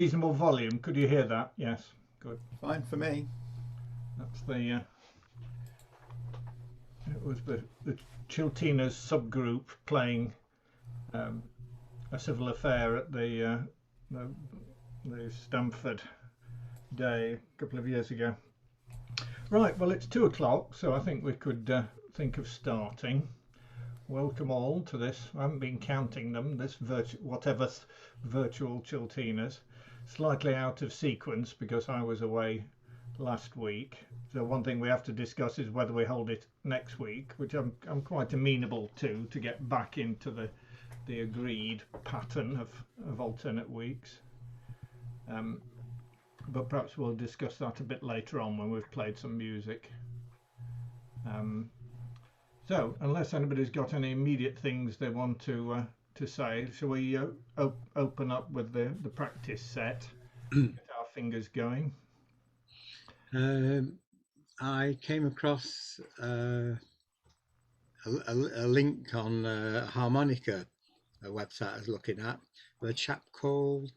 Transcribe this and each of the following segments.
Reasonable volume. Could you hear that? Yes. Good. Fine for me. That's the. It was the Chiltinas subgroup playing um, a civil affair at the the Stamford Day a couple of years ago. Right. Well, it's 2 o'clock, so I think we could think of starting. Welcome all to this. I haven't been counting them. This virtual Chiltinas, slightly out of sequence because I was away last week. So one thing we have to discuss is whether we hold it next week, which I'm quite amenable to get back into the agreed pattern of alternate weeks. But perhaps we'll discuss that a bit later on when we've played some music. So, unless anybody's got any immediate things they want to say, shall we open up with the practice set? Get our fingers going. I came across a link on Harmonica, a website I was looking at, with a chap called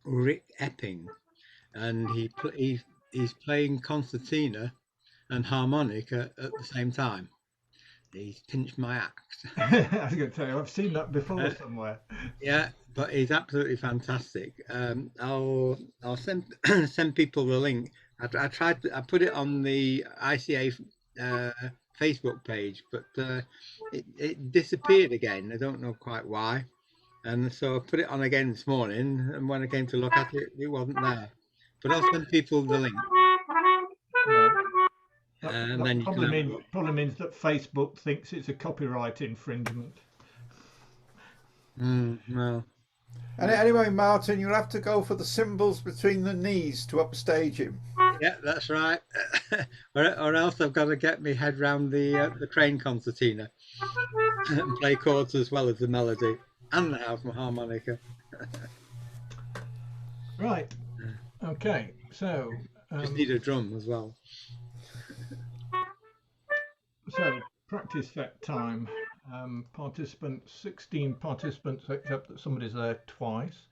Rick Epping, and he's playing concertina and harmonica at the same time. He's pinched my act. I was going to tell you, I've seen that before Uh, somewhere. yeah, but he's absolutely fantastic. I'll send send people the link. I put it on the ICA Facebook page, but it disappeared again. I don't know quite why. And so I put it on again this morning, and when I came to look at it, it wasn't there. But I'll send people the link, Yeah. and That then you can have a look. probably means that Facebook thinks it's a copyright infringement. Well, And anyway, Martin, you'll have to go for the cymbals between the knees to upstage him. yeah, that's right. or else I've got to get my head round the train concertina and play chords as well as the melody and the harmonica. Right. Okay. So. Just need a drum as well. So practice set time. Participants, 16 participants, except that somebody's there twice.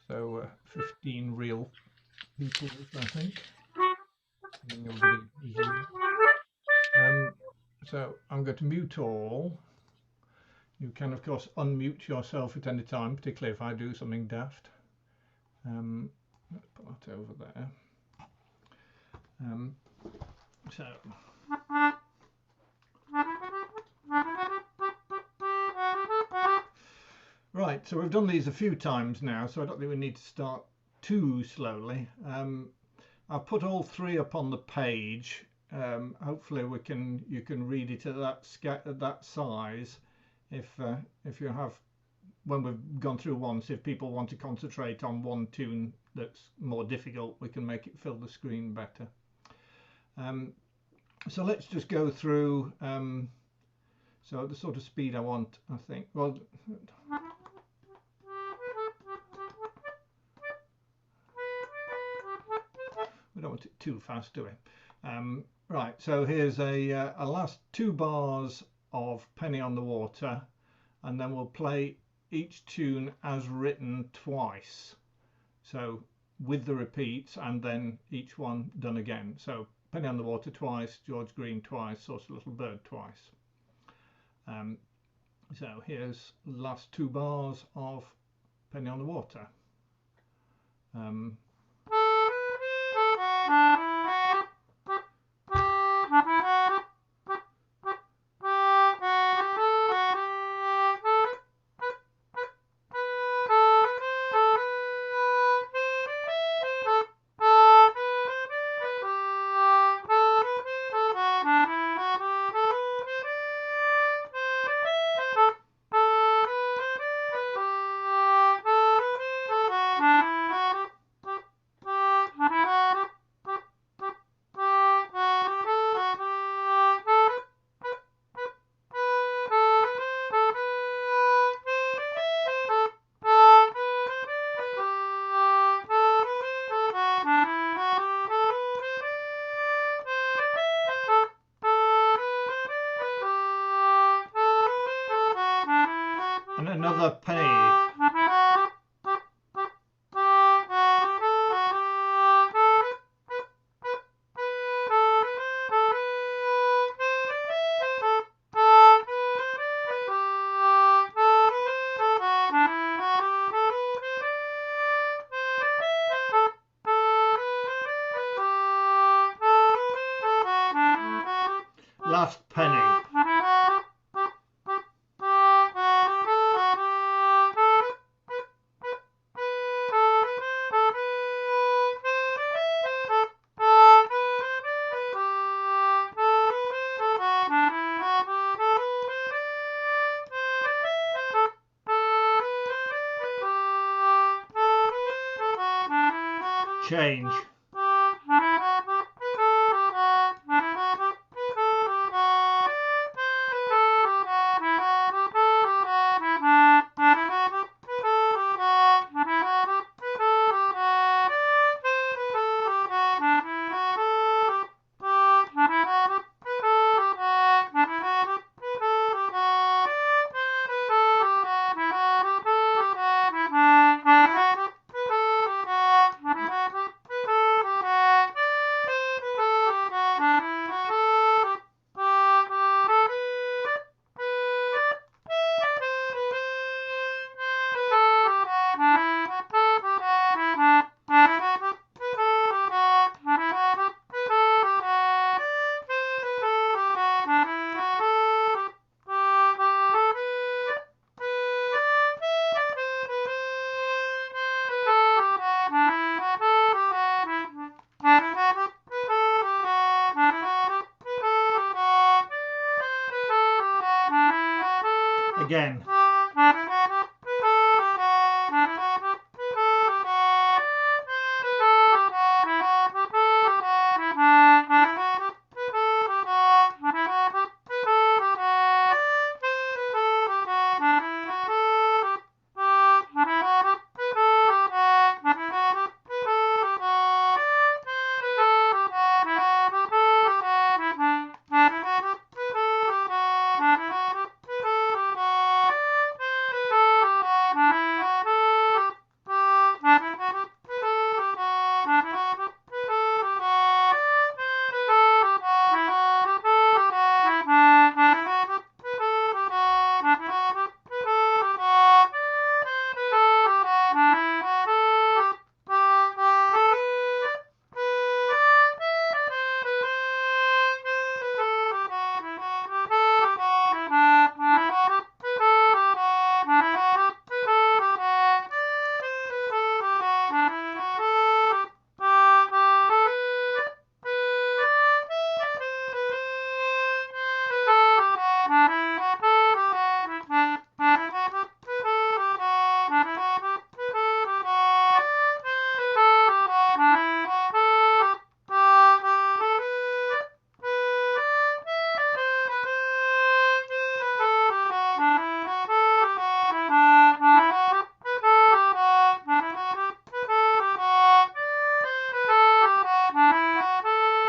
So 15 real people, I think. So I'm going to mute all. You can, of course, unmute yourself at any time, particularly if I do something daft. Let's put that over there. So. Right, so we've done these a few times now, so I don't think we need to start too slowly. I've put all three up on the page. Hopefully you can read it at that size. If you have, when we've gone through once, if people want to concentrate on one tune that's more difficult, we can make it fill the screen better. So let's just go through. So the sort of speed I want, I think. Well. We don't want it too fast, do we? Right, so here's a last 2 bars of Penny on the Water, and then we'll play each tune as written twice. So with the repeats, and then each one done again. So Penny on the Water twice, George Green twice, Saucy Little Bird twice. So here's the last 2 bars of Penny on the Water. And another penny. last penny. Change. Again.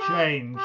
Change.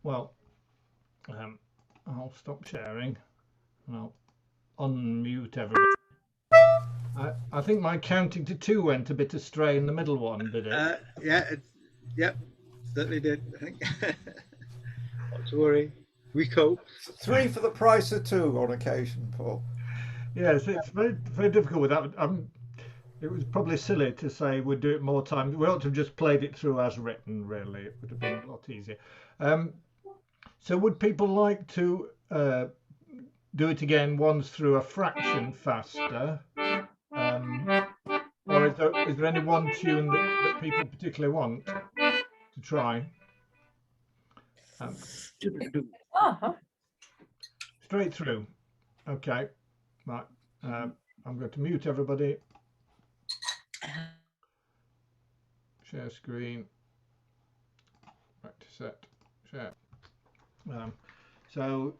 Well, I'll stop sharing and I'll unmute everybody. I think my counting to 2 went a bit astray in the middle one, did it? Yeah, yep, certainly did. I think. Not to worry. We cope. 3 for the price of 2 on occasion, Paul. Yes, it's very, very difficult with that. It was probably silly to say we'd do it more times. We ought to have just played it through as written, really. It would have been a lot easier. So would people like to do it again once through a fraction faster? Or is there any one tune that people particularly want to try? Straight through. Okay. Right. I'm going to mute everybody. Share screen. Back to set. Share. So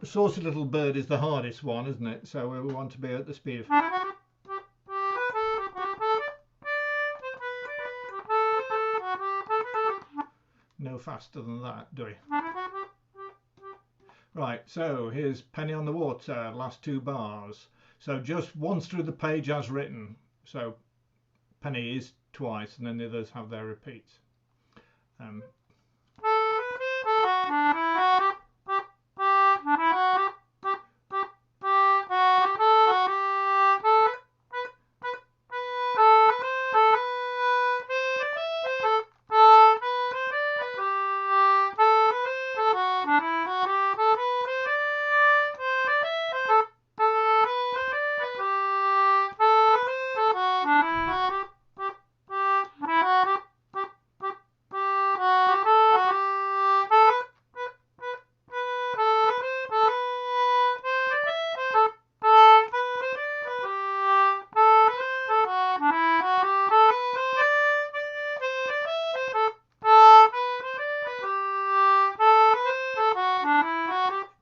Saucy Little Bird is the hardest one, isn't it? So we want to be at the speed of... No faster than that, do we? Right, so here's Penny on the Water, last 2 bars. So just once through the page as written. So Penny is twice, and then the others have their repeats.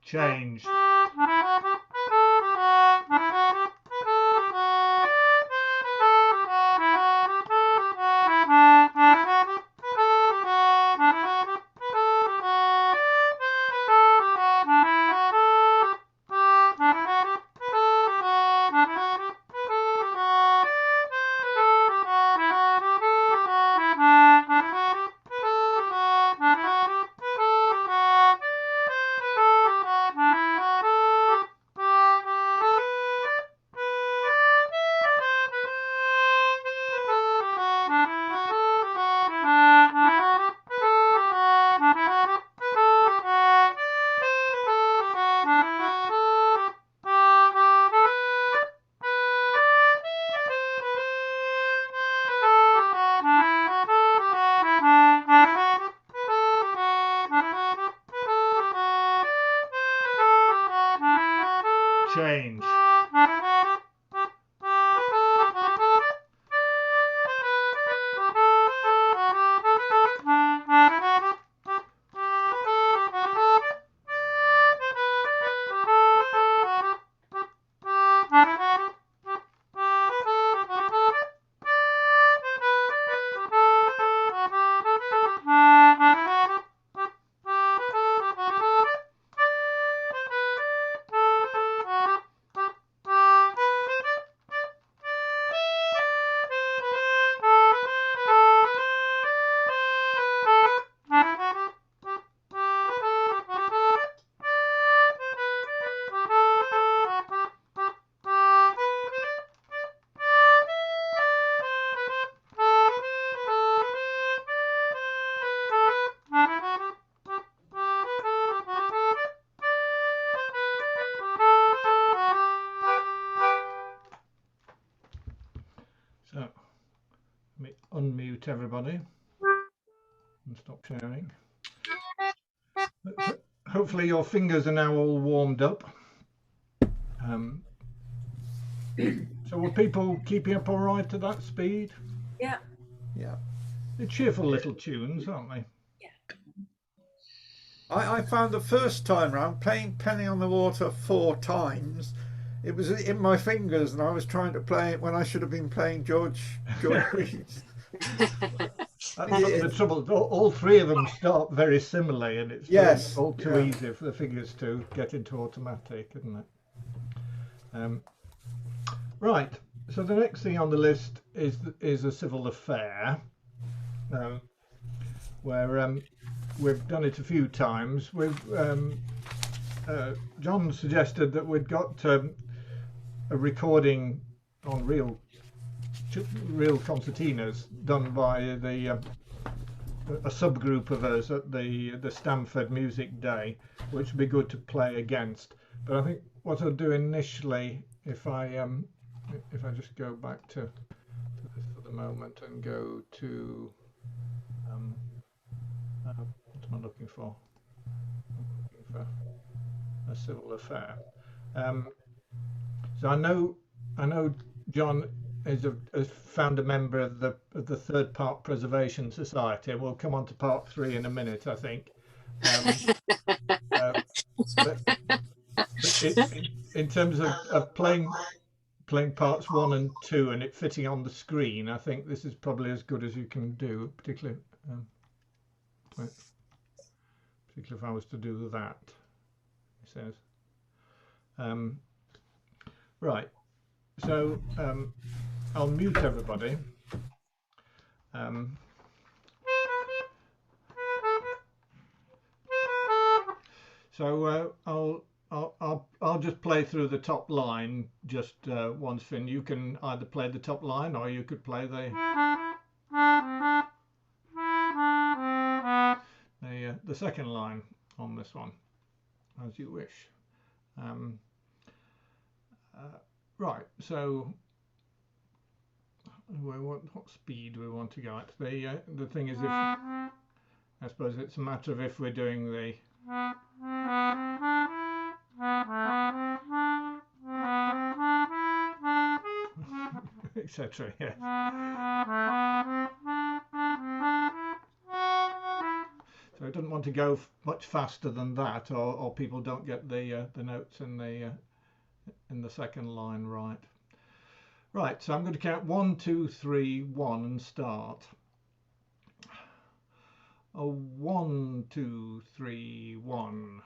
Change. Change. So let me unmute everybody and stop sharing. Hopefully your fingers are now all warmed up. So were people keeping up all right at that speed? Yeah. Yeah. They're cheerful little tunes, aren't they? I found the first time round playing Penny on the Water 4 times, it was in my fingers and I was trying to play it when I should have been playing George Reed. That's the trouble. All three of them start very similarly, and it's Yes, all too yeah. easy for the figures to get into automatic, isn't it? Right. So the next thing on the list is a civil affair, where we've done it a few times. John suggested that we'd got a recording on real concertinas done by a subgroup of us at the Stamford Music Day, which would be good to play against. But I think what I'll do initially, if I just go back to this for the moment and go to what am I looking for? I'm looking for a civil affair. So I know John has found a member of the Third Park Preservation Society, and we'll come on to part 3 in a minute, I think. But in terms of playing parts 1 and 2 and it fitting on the screen, I think this is probably as good as you can do, particularly if I was to do that. He says. Right. So I'll mute everybody. So I'll just play through the top line just once, Finn. You can either play the top line or you could play the second line on this one, as you wish. Right. So what speed we want to go at? The thing is, I suppose it's a matter of if we're doing the etc. Yes. So I didn't want to go much faster than that, or people don't get the notes in the second line right. Right. So I'm going to count 1, 2, 3, 1 and start. 1, 2, 3, 1.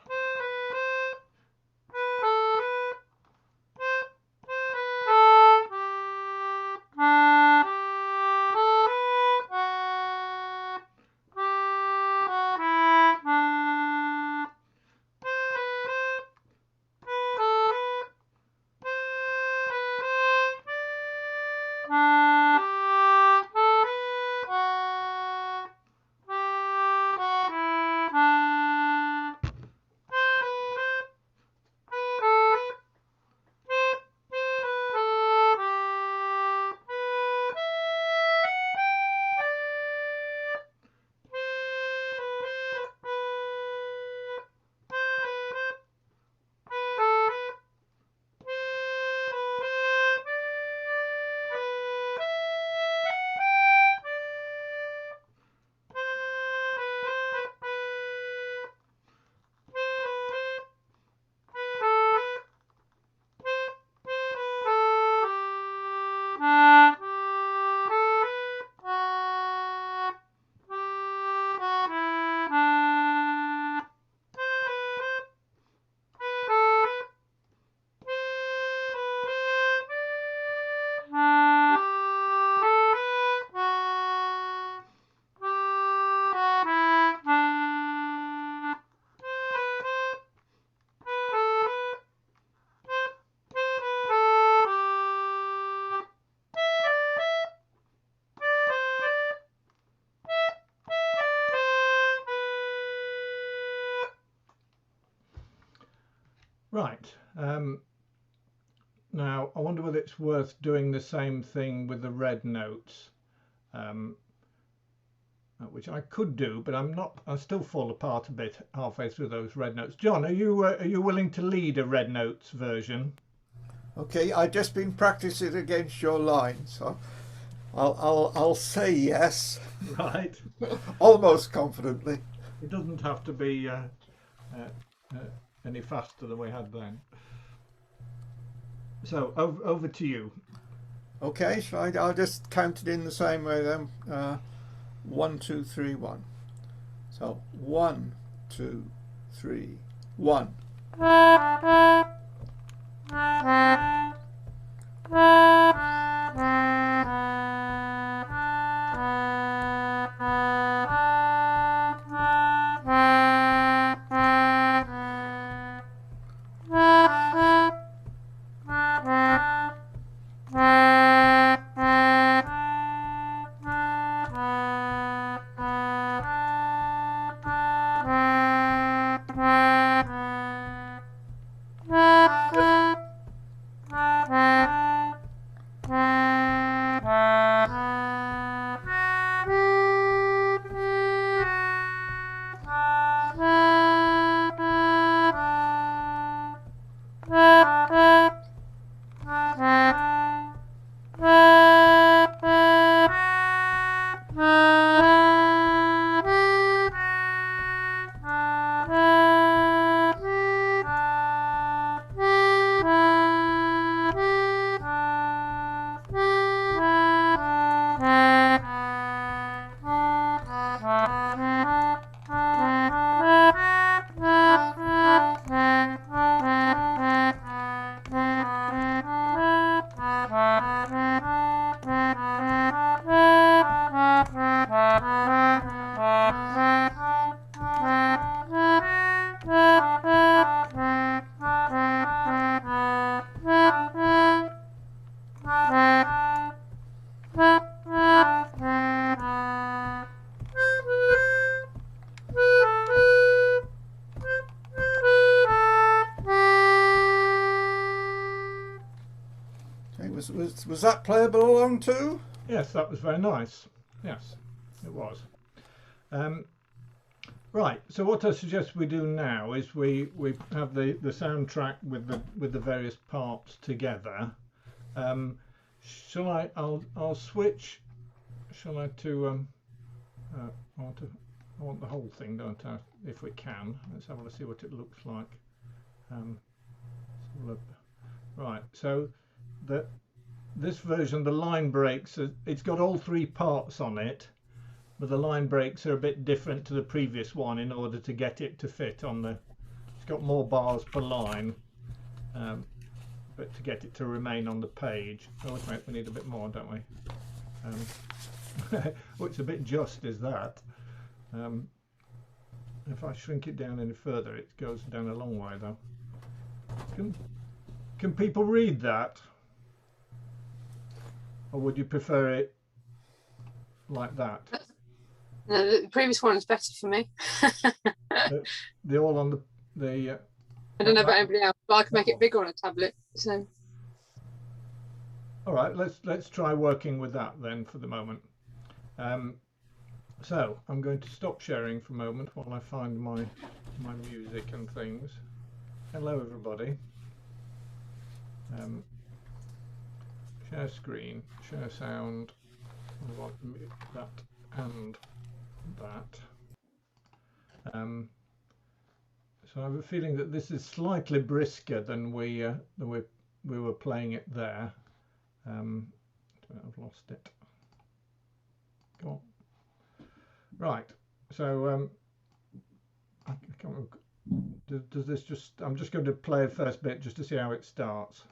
Right. Now, I wonder whether it's worth doing the same thing with the red notes, which I could do, but I'm not. I still fall apart a bit halfway through those red notes. John, are you willing to lead a red notes version? Okay, I've just been practicing against your line, so I'll say yes. Right. Almost confidently. It doesn't have to be any faster than we had then. So over to you. Okay, so I'll just count it in the same way then. 1, 2, 3, 1. So 1, 2, 3, 1. Was that playable along too? Yes, that was very nice. Yes, it was. Right. So what I suggest we do now is we have the soundtrack with the various parts together. Shall I? I'll switch. Shall I to? I want the whole thing, don't I? If we can, let's have a see what it looks like. Right. So this version, the line breaks, it's got all three parts on it, but the line breaks are a bit different to the previous one in order to get it to fit on the, it's got more bars per line, but to get it to remain on the page. Oh wait, we need a bit more, don't we? Well, it's a bit just, is that? If I shrink it down any further, it goes down a long way though. Can people read that? Or would you prefer it like that? The previous one is better for me. They're all on the I don't know about anybody else, but I can make it bigger on a tablet. So. All right, let's try working with that then for the moment. So I'm going to stop sharing for a moment while I find my music and things. Hello everybody. Share screen, share sound, I want to mute that and that. So I have a feeling that this is slightly brisker than we were playing it there. I've lost it. Go on. Right. So I can't remember. Does this just? I'm just going to play the first bit just to see how it starts.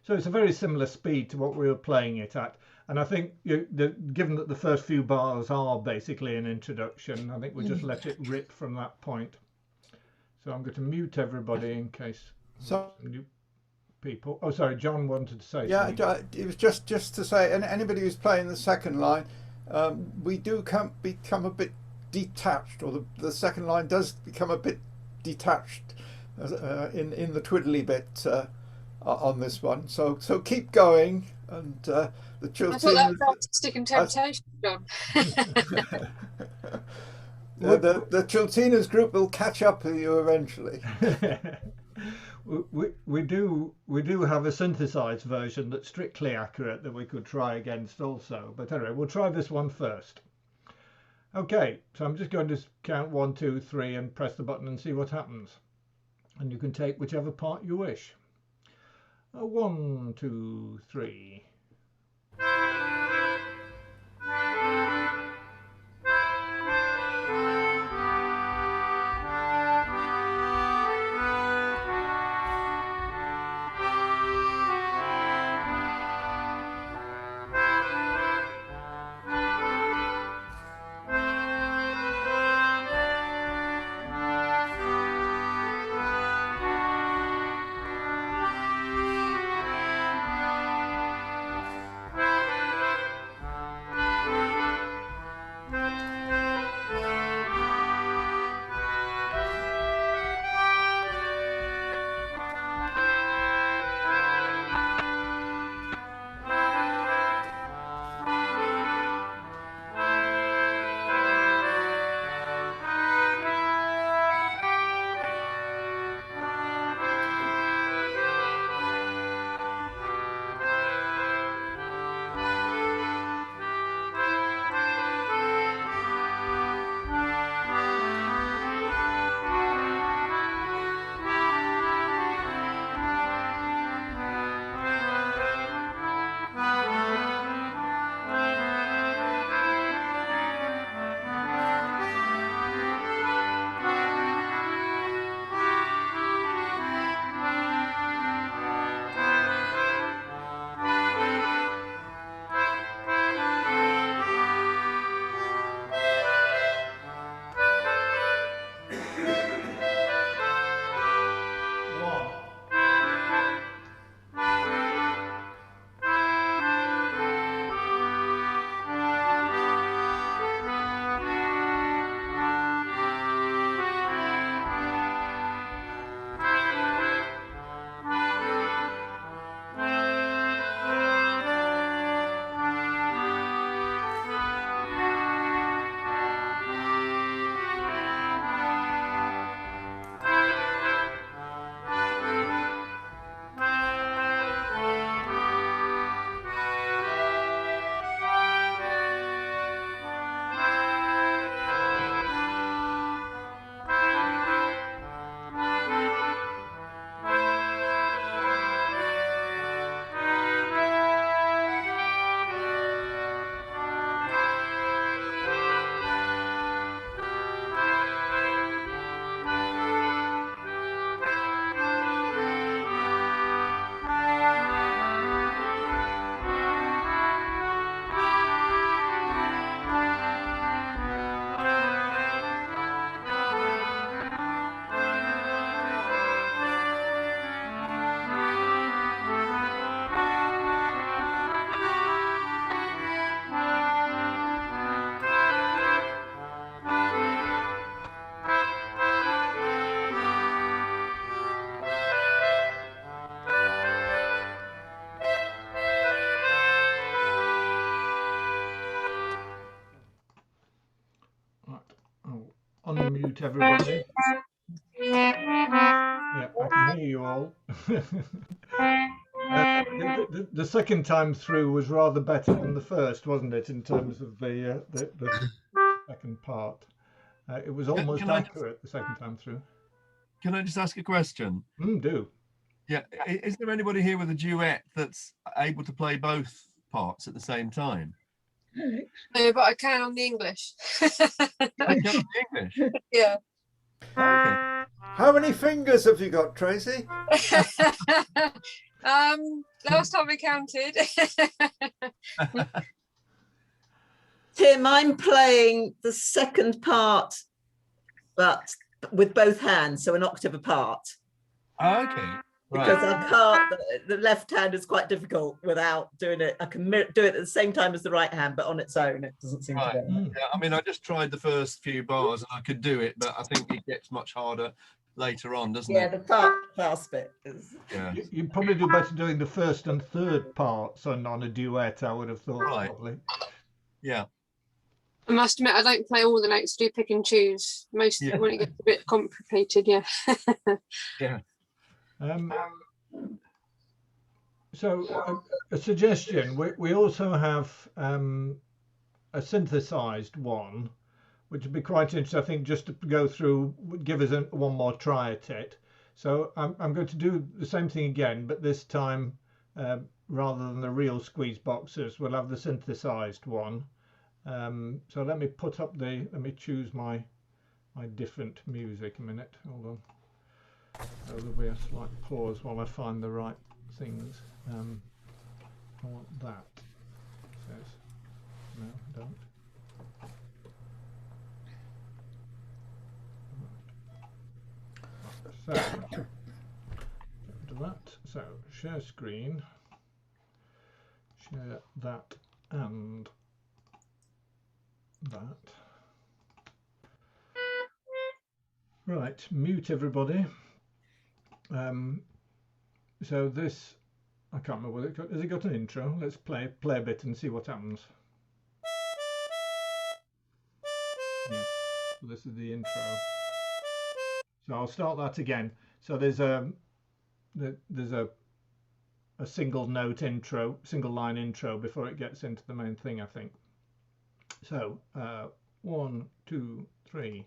So it's a very similar speed to what we were playing it at, and I think given that the first few bars are basically an introduction, I think we'll just let it rip from that point. So I'm going to mute everybody in case some new people. Oh, sorry, John wanted to say something. Yeah, it was just to say, and anybody who's playing the second line, we do become a bit detached, or the second line does become a bit detached in the twiddly bit. On this one, so keep going, and the Chiltinas. I thought that was artistic interpretation, John. the Chiltinas group will catch up with you eventually. we do have a synthesized version that's strictly accurate that we could try against also, but anyway, we'll try this one first. Okay, so I'm just going to count 1, 2, 3 and press the button and see what happens. and you can take whichever part you wish. 1, 2, 3. Unmute everybody. Yeah, I can hear you all. The second time through was rather better than the first, wasn't it, in terms of the second part? It was almost accurate the second time through. Can I just ask a question? Do. Yeah. Is there anybody here with a duet that's able to play both parts at the same time? No, but I can on the English. I can on the English? Yeah. Okay. How many fingers have you got, Tracy? Last time I counted. Tim, I'm playing the second part, but with both hands, so an octave apart. Oh, okay. Because I can't, the left hand is quite difficult without doing it. I can do it at the same time as the right hand, but on its own, it doesn't seem to go. Yeah, I mean, I just tried the first few bars and I could do it, but I think it gets much harder later on, doesn't it? Yeah, the fast bit is. Yeah. You probably do better doing the first and third parts on a duet, I would have thought, probably. Yeah. I must admit, I don't play all the notes, do pick and choose. Most when it gets a bit complicated, yeah. Yeah. So a suggestion, we also have a synthesized one, which would be quite interesting, I think, just to go through, give us one more try at it. So I'm going to do the same thing again, but this time rather than the real squeeze boxes, we'll have the synthesized one. So let me choose my different music a minute. Hold on. So there'll be a slight pause while I find the right things. I want that. Says no, I don't. So do that. So share screen, share that and that. Right, mute everybody. So this, I can't remember whether has it got an intro. Let's play a bit and see what happens. Yes, so this is the intro. So I'll start that again. So there's a single note intro, single line intro before it gets into the main thing, I think. So 1, 2, 3.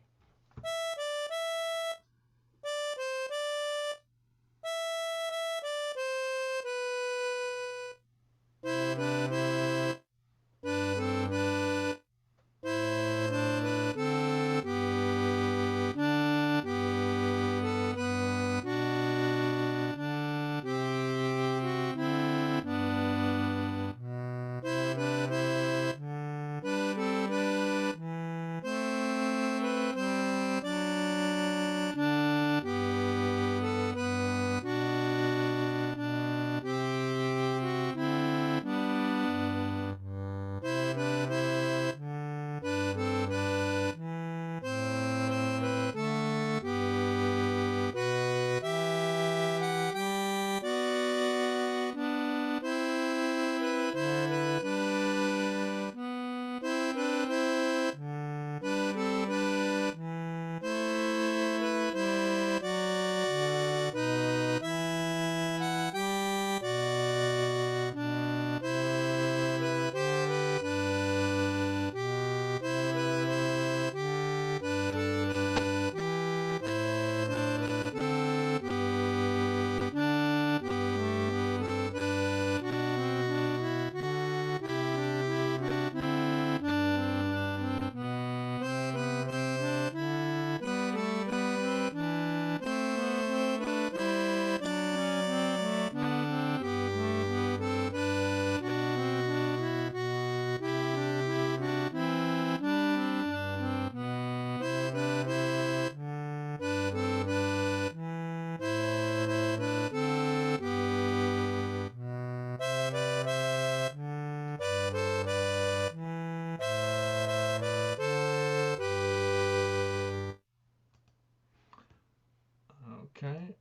Okay,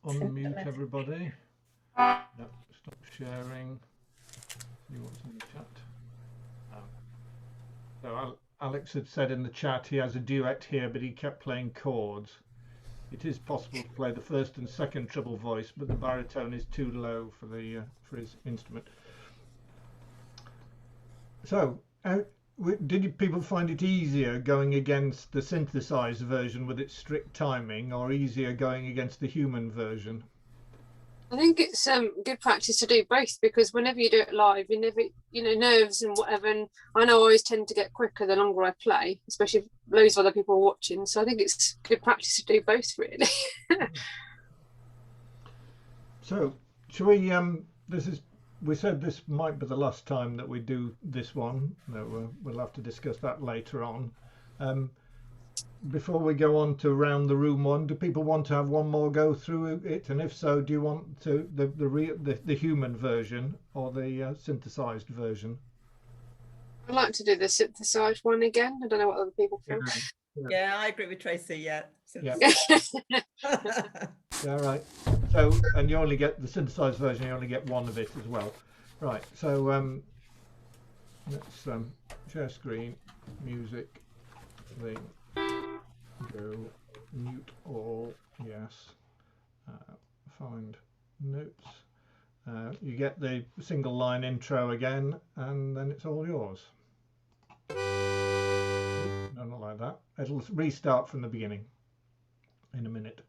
unmute everybody. Yep, stop sharing. See what's in the chat. So Alex had said in the chat he has a duet here, but he kept playing chords. It is possible to play the first and second treble voice, but the baritone is too low for the for his instrument. So, did people find it easier going against the synthesized version with its strict timing, or easier going against the human version? I think it's good practice to do both, because whenever you do it live, you never, nerves and whatever. And I know I always tend to get quicker the longer I play, especially if loads of other people are watching. So I think it's good practice to do both, really. So, shall we? We said this might be the last time that we do this one. No, we'll have to discuss that later on. Before we go on to round the room one, do people want to have one more go through it? And if so, do you want to the human version or the synthesized version? I'd like to do the synthesized one again. I don't know what other people feel. Yeah, I agree with Tracy. Yeah. Yeah. Yeah, right. So, and you only get the synthesized version. You only get one of it as well. Right. So let's share screen, music, thing. Go mute all. Yes. Find notes. You get the single line intro again, and then it's all yours. No, not like that. It'll restart from the beginning in a minute.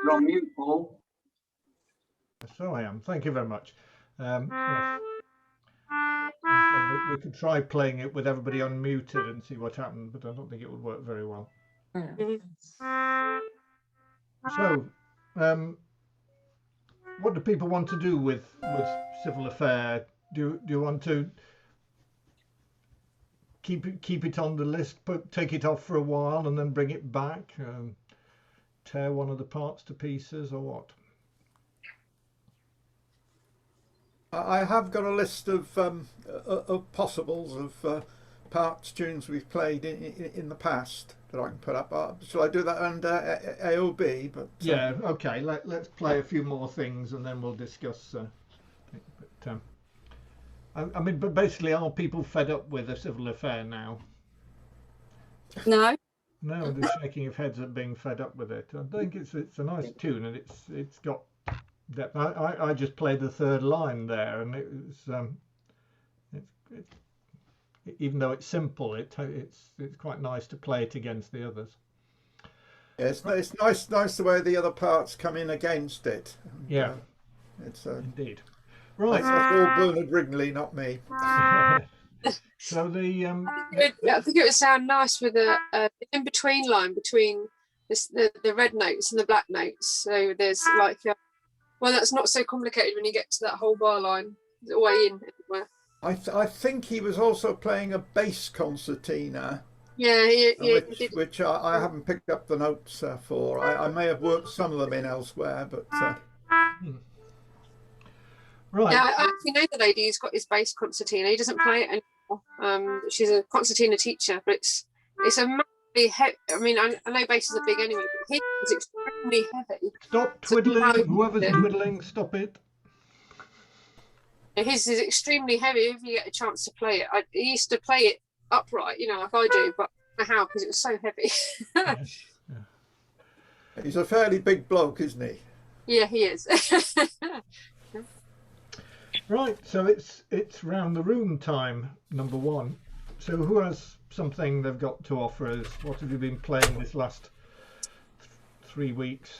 You're on mute, Paul. So I am. Thank you very much. Yes. We could try playing it with everybody unmuted and see what happened, but I don't think it would work very well. So, what do people want to do with civil affair? Do you want to keep it on the list, take it off for a while, and then bring it back, tear one of the parts to pieces, or what? I have got a list of possibles of parts, tunes we've played in the past that I can put up. Shall I do that under AOB? But yeah, okay. Let's play a few more things and then we'll discuss. I mean, but basically, are people fed up with a civil affair now? No. No, they're shaking of heads at being fed up with it. I think it's a nice tune and it's got depth. I just played the third line there, and even though it's simple, it's quite nice to play it against the others. yeah, it's nice the way the other parts come in against it. Yeah, it's indeed. Right, that's all Bernard Wrigley, not me. So the I think it would sound nice with a in between line between the red notes and the black notes. So there's like well, that's not so complicated when you get to that whole bar line, the way in anywhere. I think he was also playing a bass concertina. Yeah, which I haven't picked up the notes for. I may have worked some of them in elsewhere, but right. Yeah, I actually know the lady who's got his bass concertina. He doesn't play it anymore. She's a concertina teacher, but it's a massively heavy. I mean, I know basses are big anyway, but his is extremely heavy. Stop twiddling. Whoever's twiddling, stop it. His is extremely heavy. If you get a chance to play it, he used to play it upright, like I do, but I don't know how because it was so heavy. Yes. Yeah. he's a fairly big bloke, isn't he? Yeah, he is. Right, so it's round the room time, number one. So who has something they've got to offer us? What have you been playing this last 3 weeks?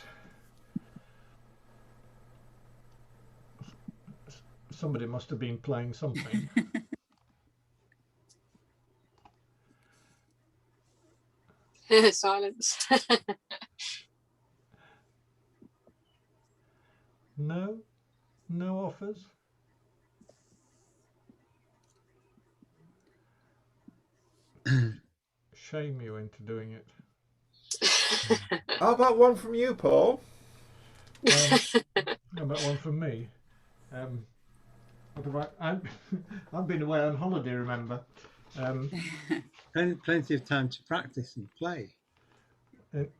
Somebody must have been playing something. Silence. No offers. Shame you into doing it. How about one from you, Paul? How about one from me? What have I've been away on holiday, remember? Plenty of time to practice and play.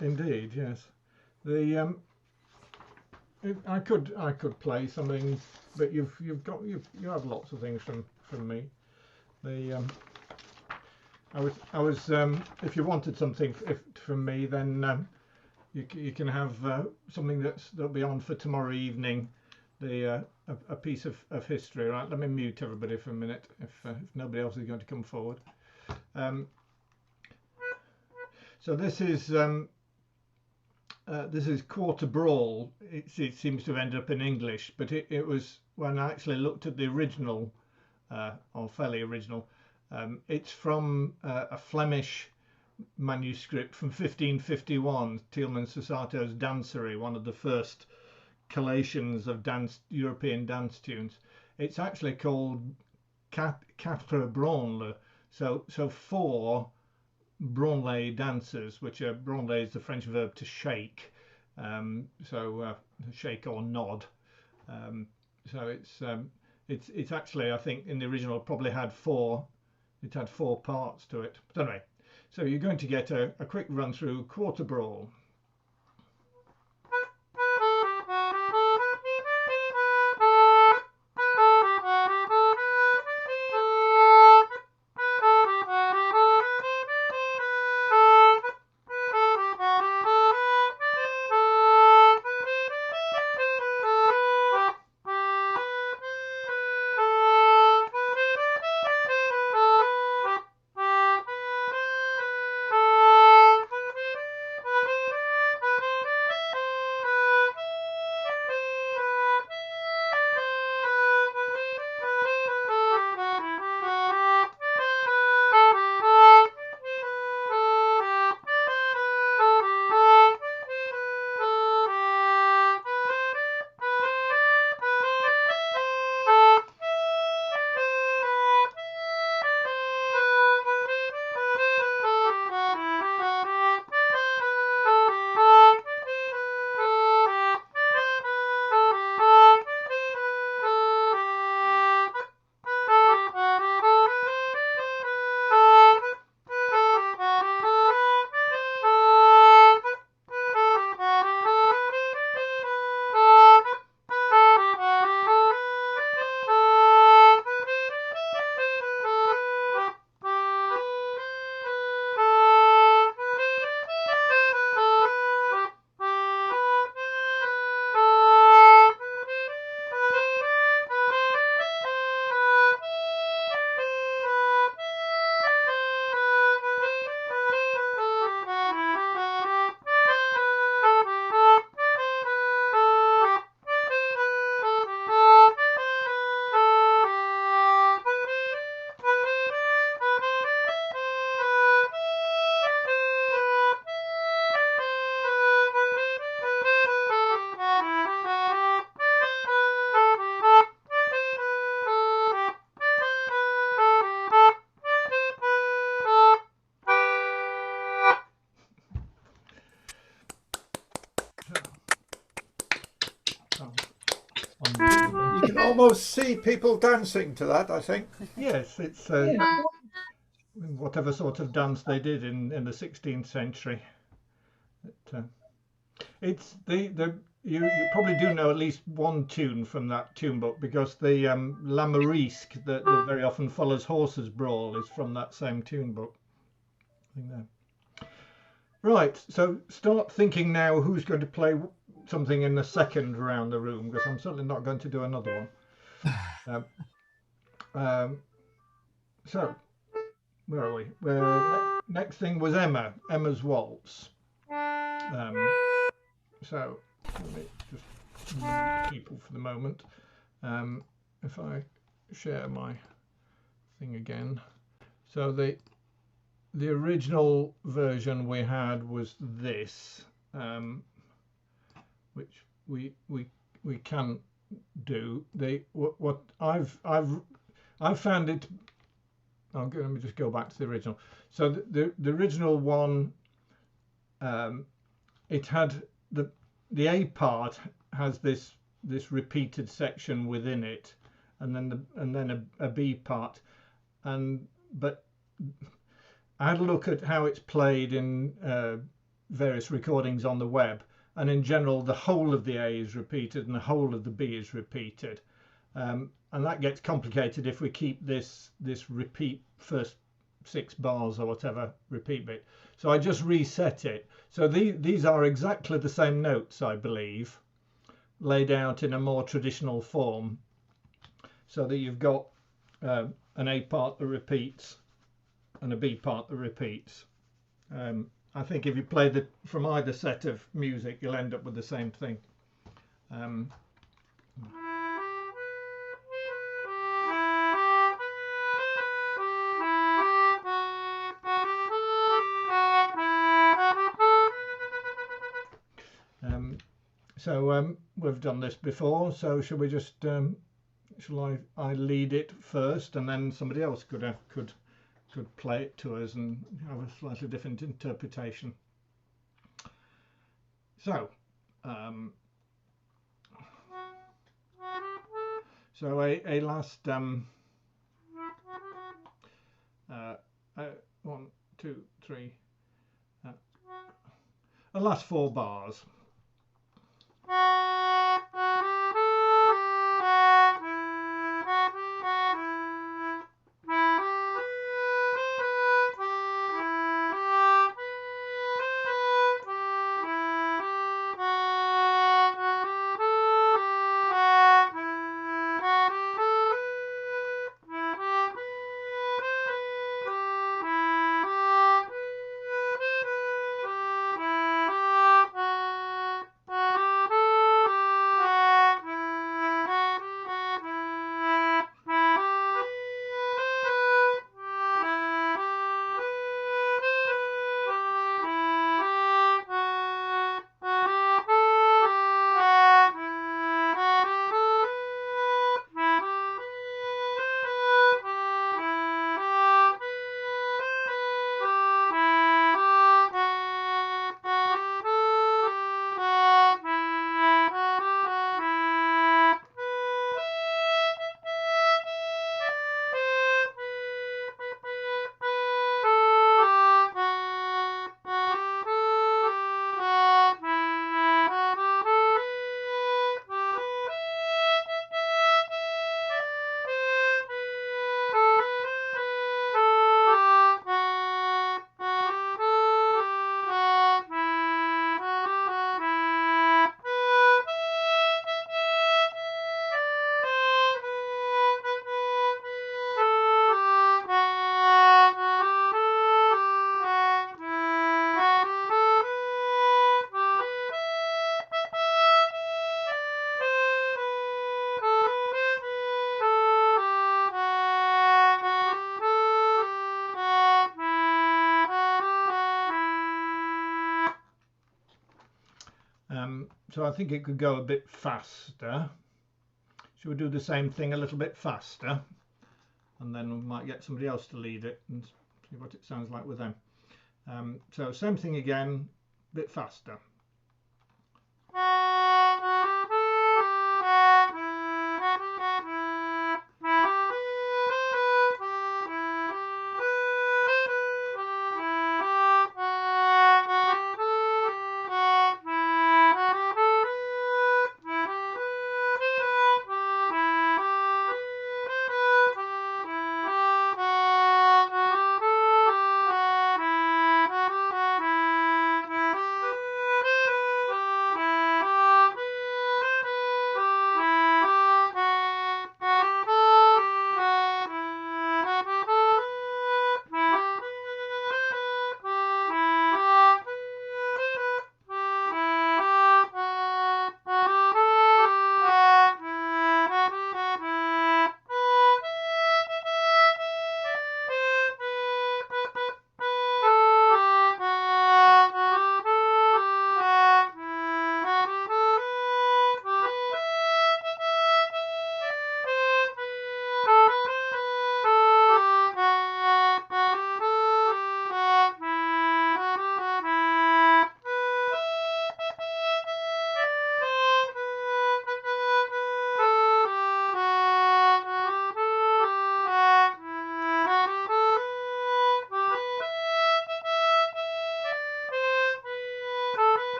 Indeed, yes. I could play something, but you have lots of things from me. I was if you wanted something from me, then you can have something that'll be on for tomorrow evening. A piece of history. Right, let me mute everybody for a minute if nobody else is going to come forward. So this is Quarter Brawl. It seems to have ended up in English, but it was when I actually looked at the original, or fairly original. It's from a Flemish manuscript from 1551, Tieleman Sosato's Dancery, one of the first collations of European dance tunes. It's actually called Quatre Branles, so 4 branle dances, which are branle is the French verb to shake, shake or nod. So it's actually, I think in the original probably had 4 parts to it. But anyway, so you're going to get a quick run through Quarter Brawl. can almost see people dancing to that, I think. Yes, it's whatever sort of dance they did in the 16th century. It's you probably do know at least one tune from that tune book, because the La Marisque that very often follows Horses Brawl is from that same tune book. Right, so start thinking now who's going to play something in the second round the room, because I'm certainly not going to do another one. So where are we? Next thing was Emma's Waltz. So let me just mute people for the moment. If I share my thing again. So the original version we had was this, which we can do. What I've found it. Let me just go back to the original. So the original one, it had the A part has this repeated section within it, and then a B part, but I had a look at how it's played in various recordings on the web, and in general the whole of the A is repeated and the whole of the B is repeated, and that gets complicated if we keep this repeat first 6 bars or whatever repeat bit. So I just reset it. So these are exactly the same notes, I believe, laid out in a more traditional form, so that you've got an A part that repeats and a B part that repeats. I think if you play from either set of music, you'll end up with the same thing. So we've done this before, so shall we just shall I lead it first, and then somebody else could play it to us and have a slightly different interpretation. So so a last 1, 2, 3 a last 4 bars. So I think it could go a bit faster. Should we do the same thing a little bit faster, and then we might get somebody else to lead it and see what it sounds like with them. So same thing again, a bit faster.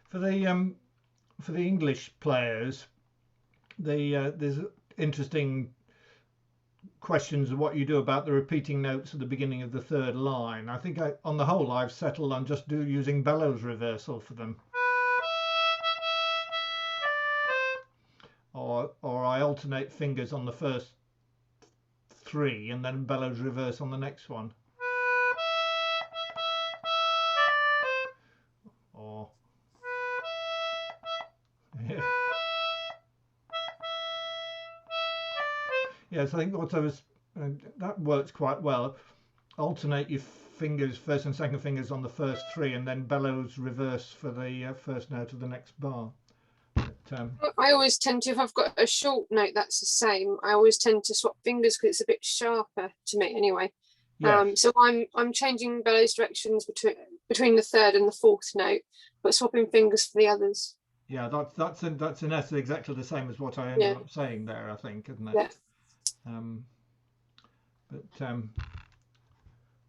For the English players, there's interesting questions of what you do about the repeating notes at the beginning of the third line. I think on the whole I've settled on just using bellows reversal for them, or I alternate fingers on the first 3 and then bellows reverse on the next one. Or yeah. Yes, I think what I was that works quite well. Alternate your fingers, first and second fingers on the first 3, and then bellows reverse for the first note of the next bar. But, I always tend to, if I've got a short note that's the same, I always tend to swap fingers because it's a bit sharper to me anyway. yes. So I'm changing bellows directions between the third and the fourth note, but swapping fingers for the others. Yeah, that's in essence exactly the same as what I ended up saying there, I think, isn't it? Yeah.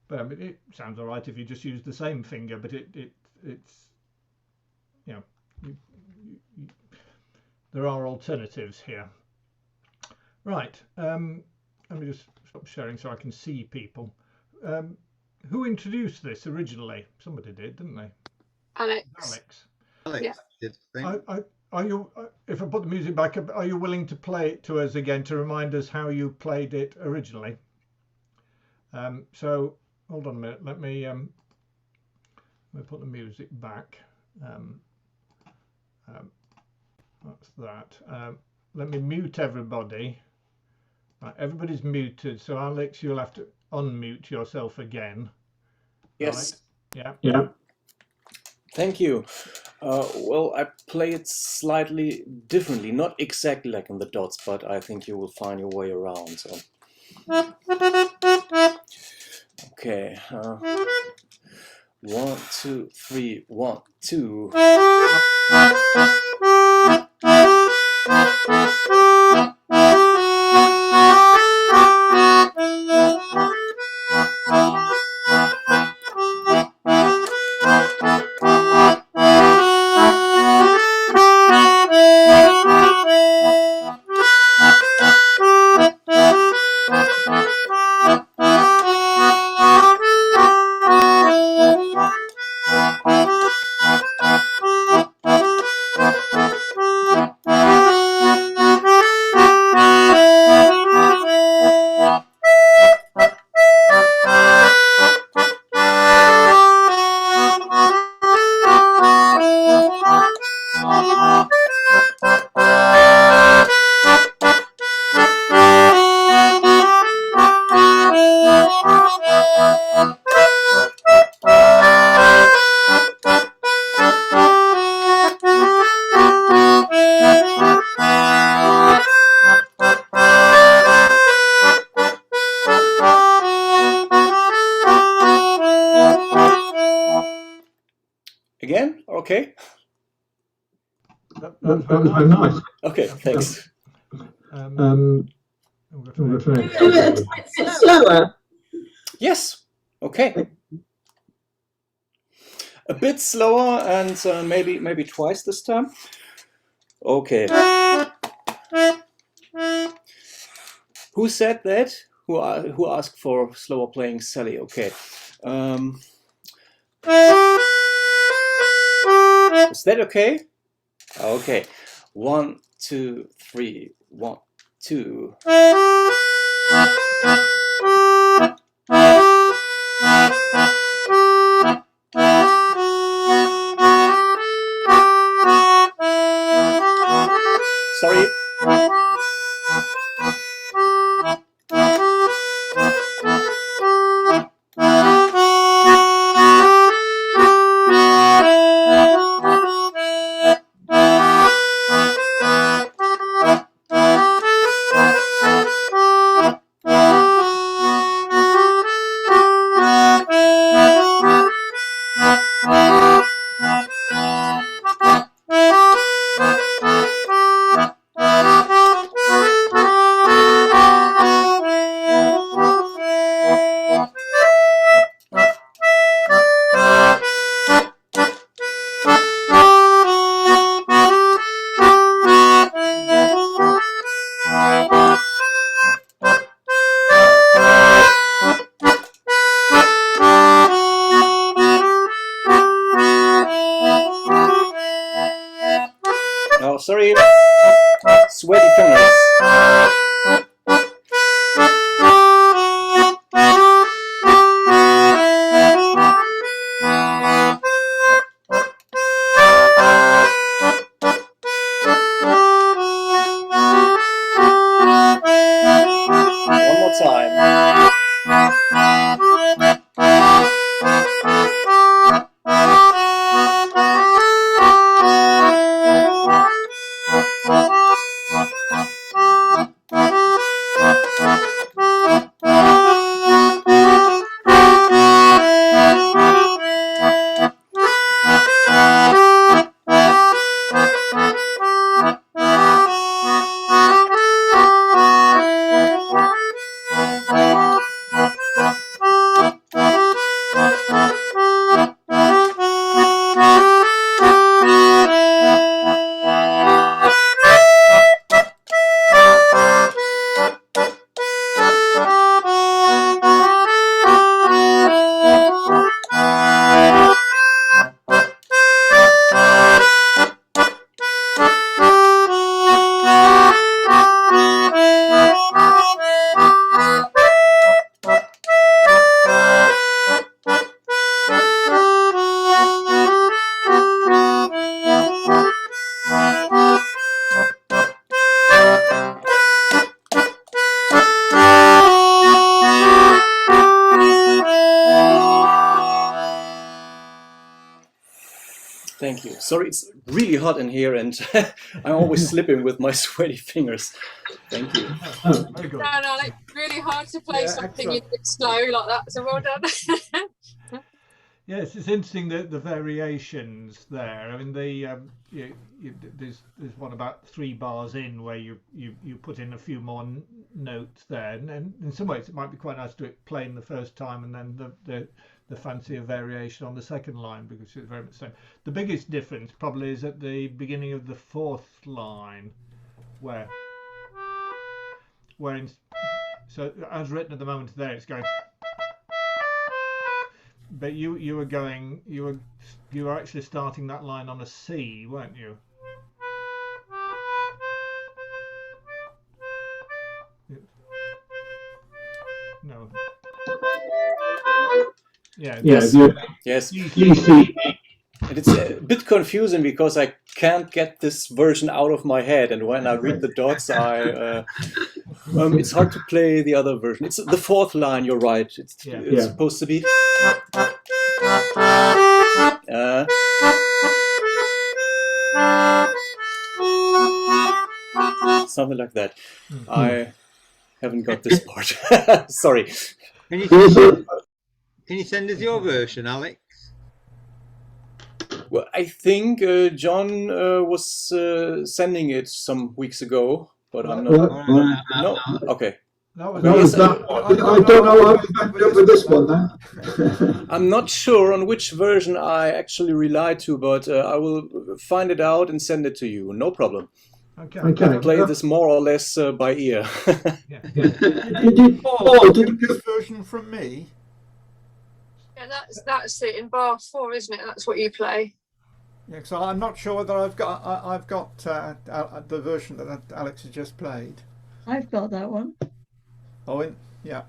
But I mean, it sounds all right if you just use the same finger, but it's you know there are alternatives here. Right. Let me just stop sharing so I can see people. Who introduced this originally? Somebody did, didn't they? Alex. Alex did, I think. Are you? If I put the music back up, are you willing to play it to us again to remind us how you played it originally? So hold on a minute. Let me put the music back. That's that. Let me mute everybody. Right, everybody's muted. So Alex, you'll have to unmute yourself again. Yes. Right? Yeah. Thank you. Well, I play it slightly differently, not exactly like in the dots, but I think you will find your way around. So. Okay. 1, 2, 3, 1, 2. Again? Okay. That was very nice. Okay, thanks. We'll go to next. Do it a bit slower. Yes. Okay. A bit slower and maybe twice this time. Okay. Who said that? Who asked for slower playing Sally? Okay. Is that okay? Okay. 1, 2, 3. 1, 2. Sorry. Thank you. Sorry, it's really hot in here, and I'm always slipping with my sweaty fingers. Thank you. Oh, very good. No, it's really hard to play something a bit slow like that. So well done. Yes, it's interesting that the variations there. I mean, there's one about 3 bars in where you put in a few more notes there, and in some ways it might be quite nice to do it plain the first time, and then the fancier variation on the second line, because it's very much the same. The biggest difference probably is at the beginning of the 4th line, where so as written at the moment there, it's going. But you were actually starting that line on a C, weren't you? No. Yeah. Yes. Yes. And it's a bit confusing because I can't get this version out of my head, and when I read the dots, it's hard to play the other version. It's the 4th line. You're right. It's supposed to be. Something like that. I haven't got this part. Sorry. Can you send us your version, Alex? Well, I think John was sending it some weeks ago, but I'm not. No. Okay. I don't know how to back up with this one then. I'm not sure on which version I actually rely to, but I will find it out and send it to you. No problem. Okay. I can play this more or less by ear. Did you get this version from me? Yeah, that's it in bar 4, isn't it? That's what you play. Yeah, so I'm not sure whether I've got the version that Alex has just played. I've got that one. Oh, yeah.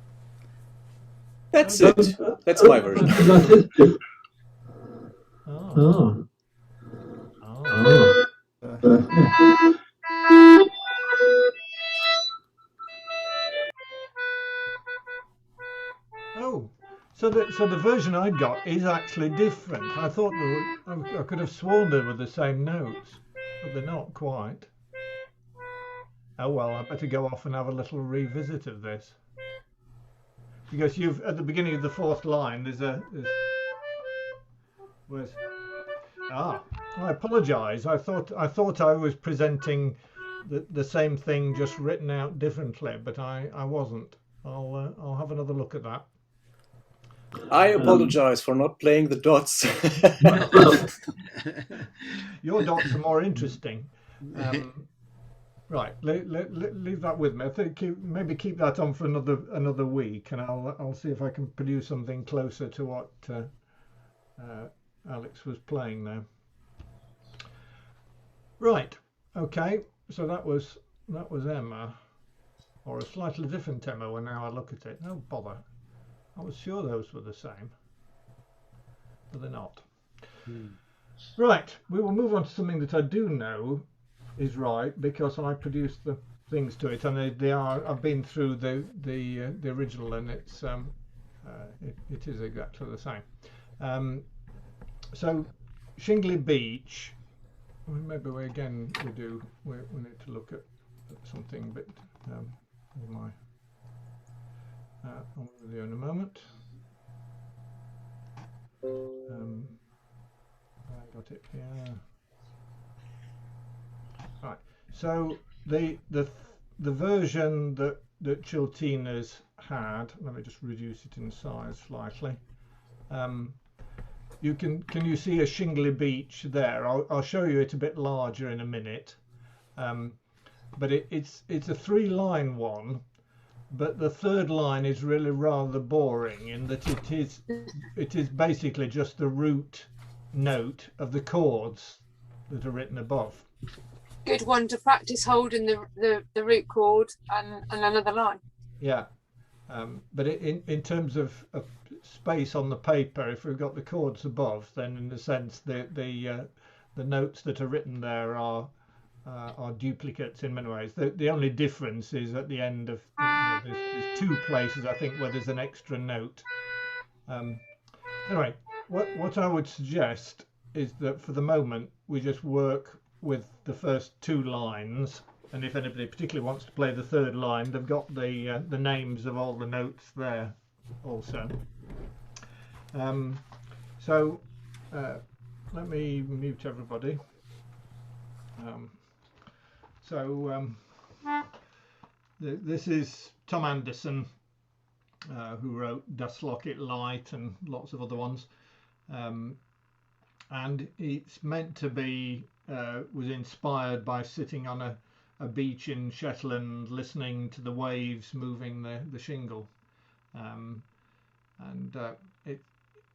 That's it. That's my version. That's it. So the version I got is actually different. I thought I could have sworn they were the same notes, but they're not quite. Oh well, I better go off and have a little revisit of this, because you've at the beginning of the 4th line I apologise. I thought I was presenting the same thing, just written out differently, but I wasn't. I'll have another look at that. I apologize for not playing the dots. Your dots are more interesting. Right, leave that with me. I think maybe keep that on for another week, and I'll see if I can produce something closer to what Alex was playing now. Right, okay. So that was Emma, or a slightly different Emma when now I look at it. No bother. I was sure those were the same, but they're not. Right, we will move on to something that I do know is right, because I produced the things to it, and they are. I've been through the original, and it is exactly the same. So Shingley Beach. Maybe we need to look at something a bit with my. I'll video in a moment. I got it here. Right. So the version that Chiltinas had. Let me just reduce it in size slightly. Can you see a shingly beach there? I'll show you it a bit larger in a minute. But it's a 3-line one. But the 3rd line is really rather boring in that it is basically just the root note of the chords that are written above. Good one to practice holding the root chord and another line. Yeah, but in terms of space on the paper, if we've got the chords above, then in a sense the notes that are written there are duplicates in many ways. The only difference is at the end of there's 2 places I think where there's an extra note. Anyway, what I would suggest is that for the moment we just work with the first 2 lines, and if anybody particularly wants to play the 3rd line, they've got the names of all the notes there also. So let me mute everybody. This is Tom Anderson, who wrote Das Locket Light and lots of other ones. And it's meant to be, was inspired by sitting on a beach in Shetland, listening to the waves moving the shingle.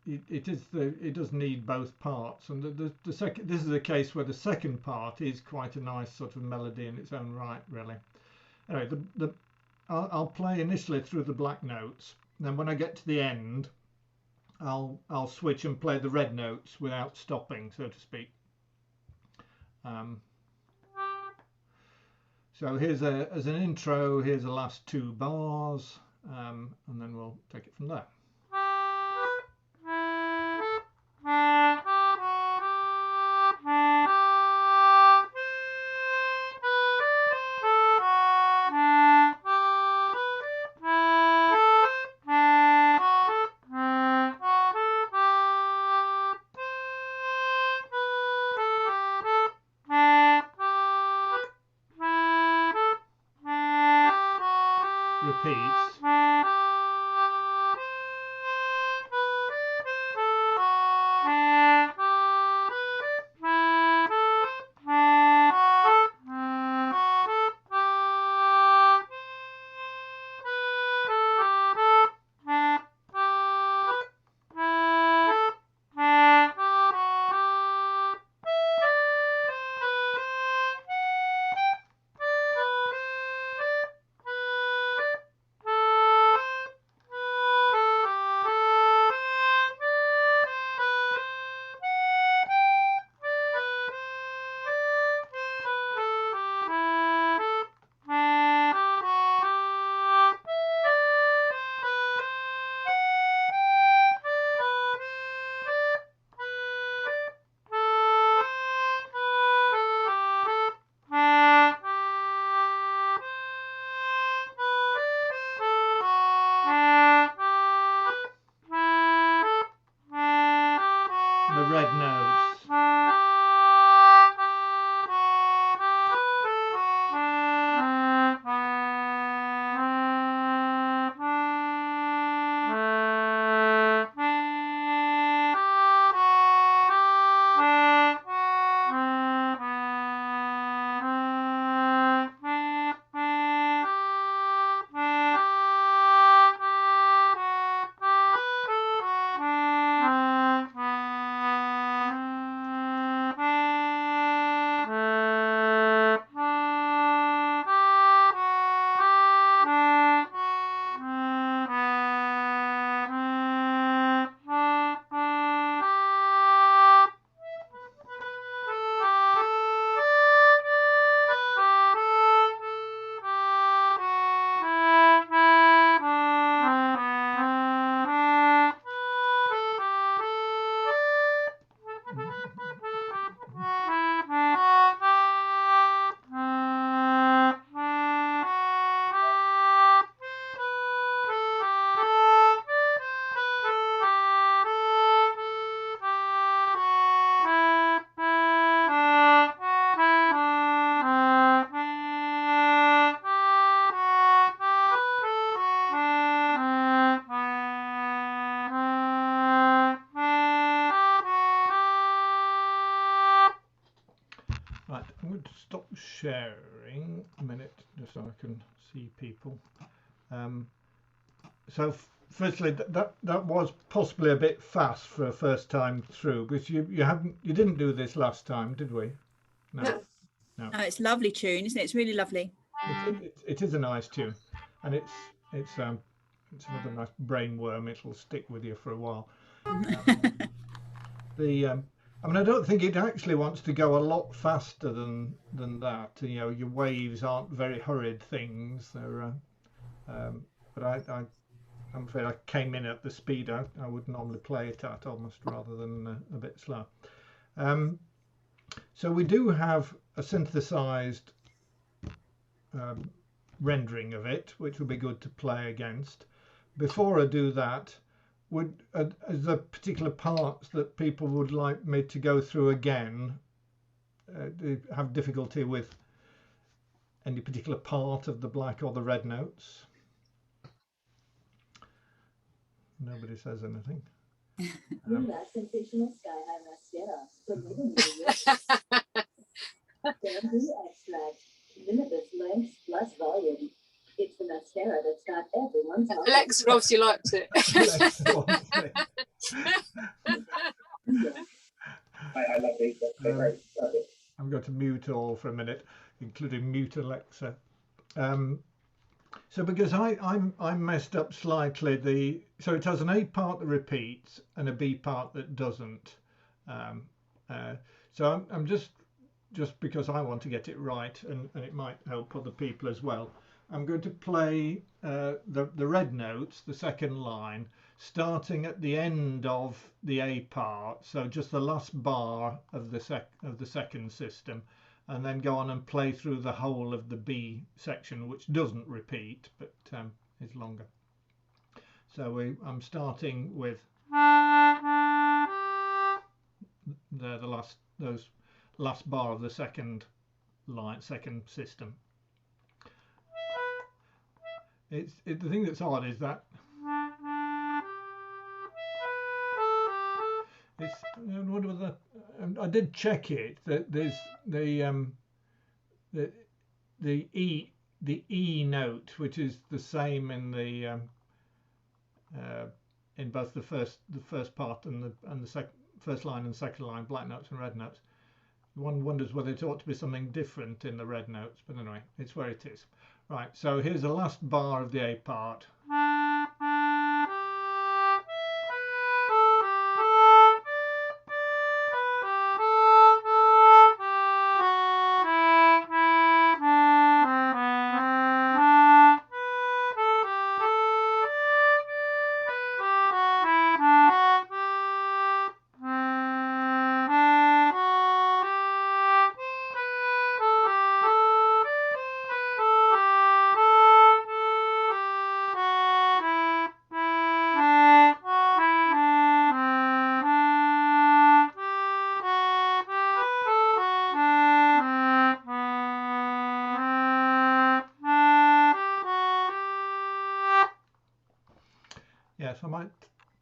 It does need both parts, and the second, this is a case where the second part is quite a nice sort of melody in its own right, really. Anyway, I'll play initially through the black notes, then when I get to the end, I'll switch and play the red notes without stopping, so to speak. So here's as an intro, here's the last 2 bars, and then we'll take it from there. Repeats. The red notes. Right, I'm going to stop sharing a minute just so I can see people. So firstly, that was possibly a bit fast for a first time through, because you didn't do this last time, did we? No. No, it's a lovely tune, isn't it? It's really lovely. It is a nice tune, and it's another nice brainworm. It'll stick with you for a while. I mean, I don't think it actually wants to go a lot faster than that. You know, your waves aren't very hurried things. They're, but I'm afraid I came in at the speed I would normally play it at, almost, rather than a bit slow. So we do have a synthesized rendering of it, which would be good to play against. Before I do that, are there particular parts that people would like me to go through again? Do you have difficulty with any particular part of the black or the red notes? Nobody says anything. Sensational Sky High Mascara from Bamboo Extract, limitless length plus volume. It's the mascara that's got everyone's heart. Alexa obviously likes it. I love it. I'm going to mute all for a minute, including mute Alexa. So because I messed up slightly, so it has an A part that repeats and a B part that doesn't. So I'm just because I want to get it right, and it might help other people as well. I'm going to play the red notes, the second line, starting at the end of the A part, so just the last bar of the second system, and then go on and play through the whole of the B section, which doesn't repeat but is longer. So I'm starting with those last bar of the second line, second system. The thing that's odd is that I wonder whether I did check it, that there's the E note, which is the same in the in both the first part and the first line and second line, black notes and red notes. One wonders whether it ought to be something different in the red notes, but anyway, it's where it is. Right, so here's the last bar of the A part. Yes, I might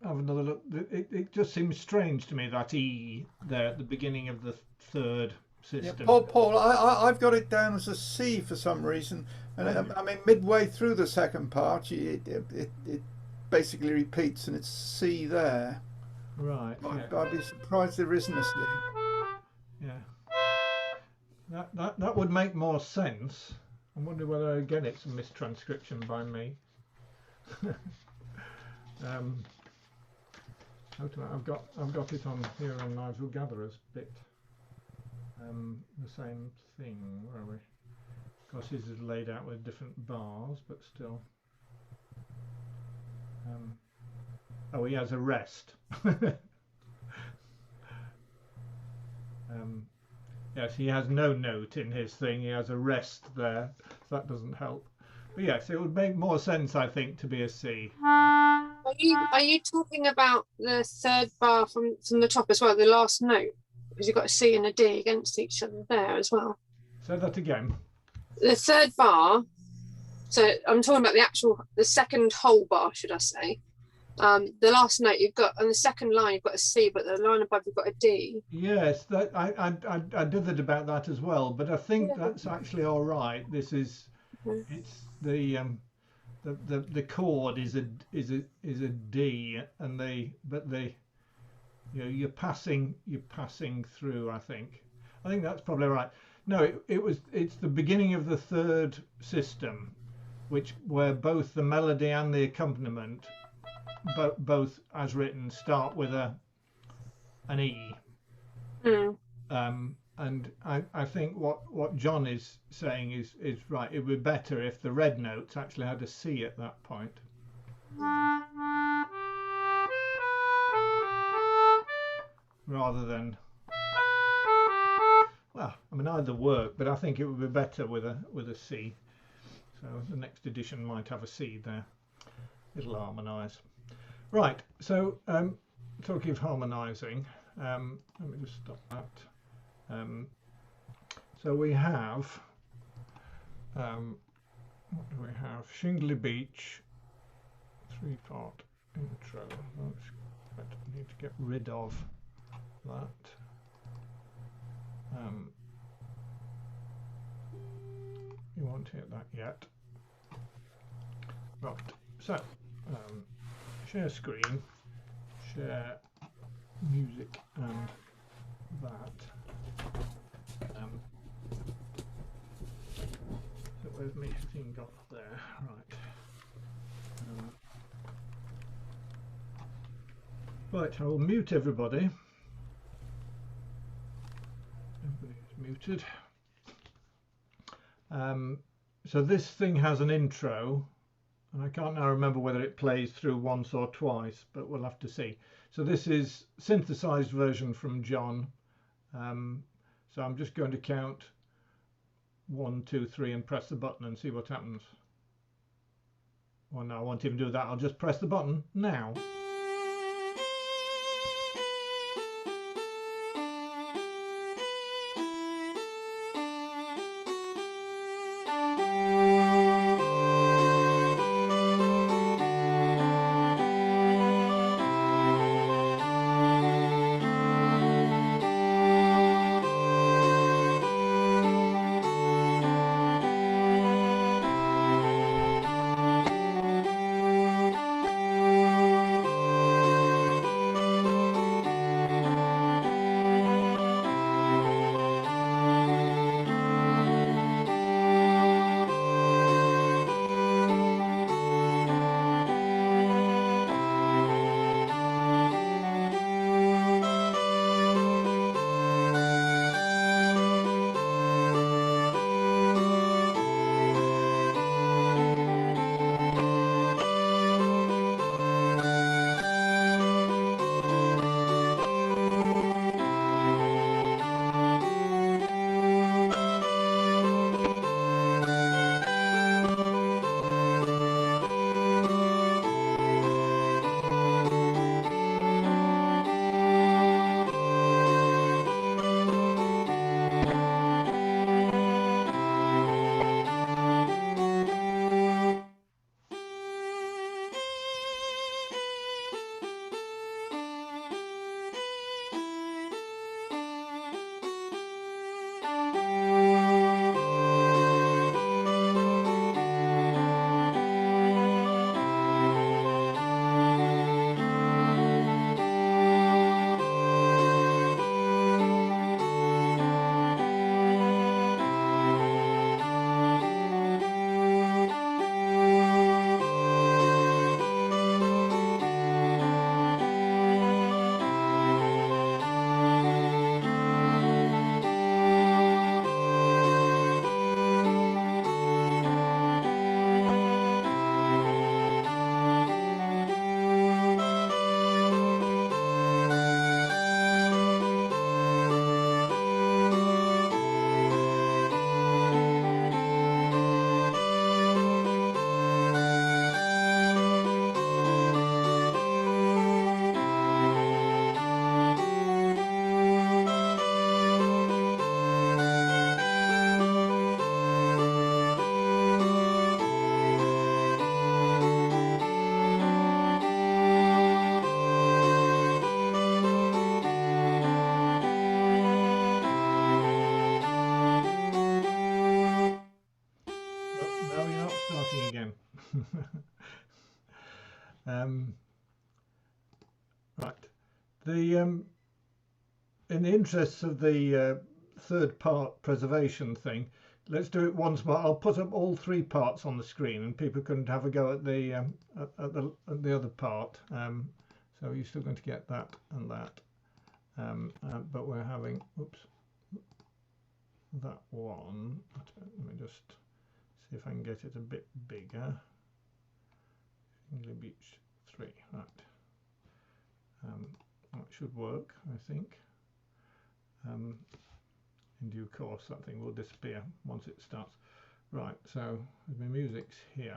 have another look. It just seems strange to me, that E there at the beginning of the third system. Yeah, Paul, I've got it down as a C for some reason, and I mean midway through the second part, it basically repeats, and it's C there. Right. Yeah. I'd be surprised there isn't a C. Yeah. That would make more sense. I wonder whether again it's a mistranscription by me. I've got it on here on Nigel Gatherer's bit. The same thing. Where are we? Of course, this is laid out with different bars, but still. Oh, he has a rest. Yes, he has no note in his thing. He has a rest there. That doesn't help. But yes, it would make more sense, I think, to be a C. Are you talking about the third bar from the top as well, the last note? Because you've got a C and a D against each other there as well. Say that again. The third bar. So I'm talking about the second whole bar, should I say? The last note you've got on the second line you've got a C, but the line above you've got a D. Yes, that I dithered about that as well, but I think that's actually all right. This is it's the chord is a D, and you're passing through. I think that's probably right. No, it's the beginning of the third system, where both the melody and the accompaniment, both as written, start with an E. And I think what John is saying is right. It would be better if the red notes actually had a C at that point. Rather than I mean, either work, but I think it would be better with a C. So the next edition might have a C there. It'll harmonise. Right. So talking of harmonising, let me just stop that. So we have what do we have? Shingley Beach, 3-part intro. I need to get rid of that. You won't hear that yet. Right, so share screen, share music and that. So where's my thing got there? Right. Right, I will mute everybody. Everybody's muted. So this thing has an intro, and I can't now remember whether it plays through once or twice, but we'll have to see. So this is synthesized version from John. So I'm just going to count 1, 2, 3 and press the button and see what happens. Well, no, I won't even do that. I'll just press the button now. Right. In the interests of the third part preservation thing, let's do it once more. I'll put up all 3 parts on the screen, and people can have a go at the other part. So you're still going to get that and that, but we're having that one. Let me just see if I can get it a bit bigger. Shingley Beach 3, right. That should work, I think. in due course. That thing will disappear once it starts. Right, so the music's here.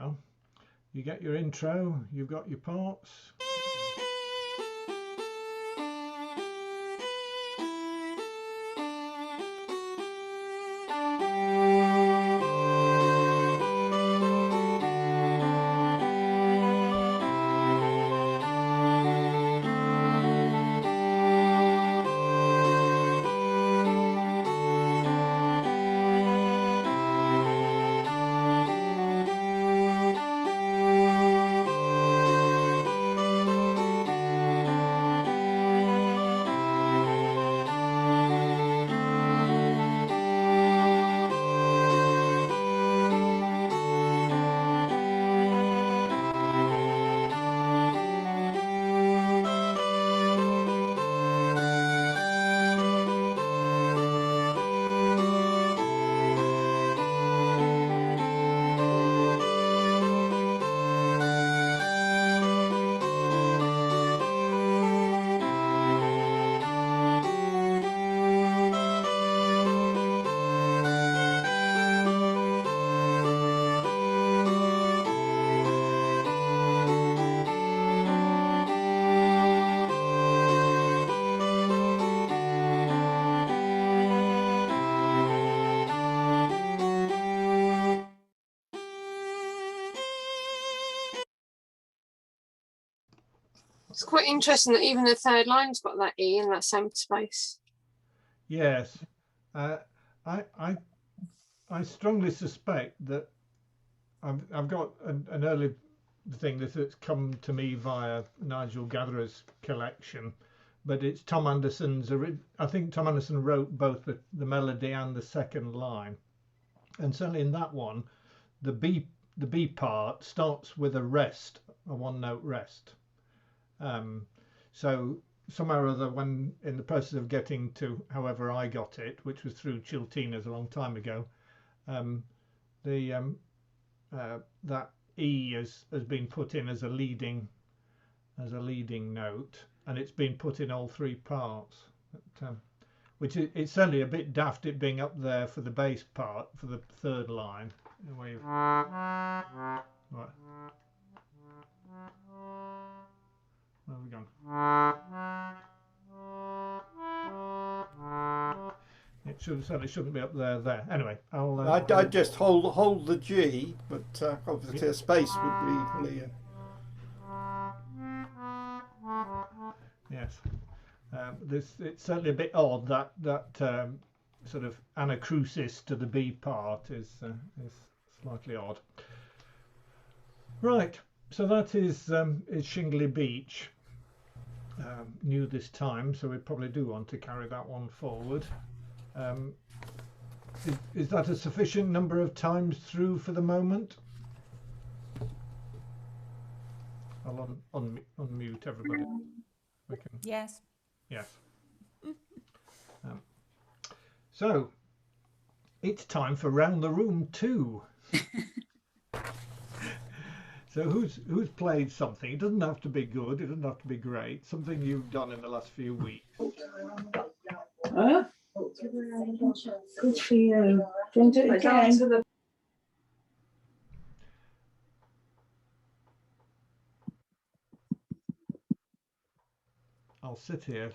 You get your intro, you've got your parts. It's quite interesting that even the third line's got that E in that same space. Yes, I strongly suspect that I've got an early thing that's come to me via Nigel Gatherer's collection, but it's Tom Anderson's. I think Tom Anderson wrote both the melody and the second line, and certainly in that one, the B part starts with a rest, a one-note rest. So somehow or other, when in the process of getting to however I got it, which was through Chiltinas a long time ago, that E has been put in as a leading note, and it's been put in all three parts. But, which it's certainly a bit daft, it being up there for the bass part for the third line. Right. Where have we gone? It certainly shouldn't be up there. Anyway, I'd just hold the G, but obviously a space would be clear. Yes, it's certainly a bit odd that sort of anacrusis to the B part is slightly odd. Right, so that is Shingley Beach. New this time, so we probably do want to carry that one forward. Is that a sufficient number of times through for the moment? I'll unmute everybody. We can. Yes. Yes. So it's time for Round the Room 2. So who's played something? It doesn't have to be good. It doesn't have to be great. Something you've done in the last few weeks. Huh? Good for you. Do you want to do it again? I'll sit here,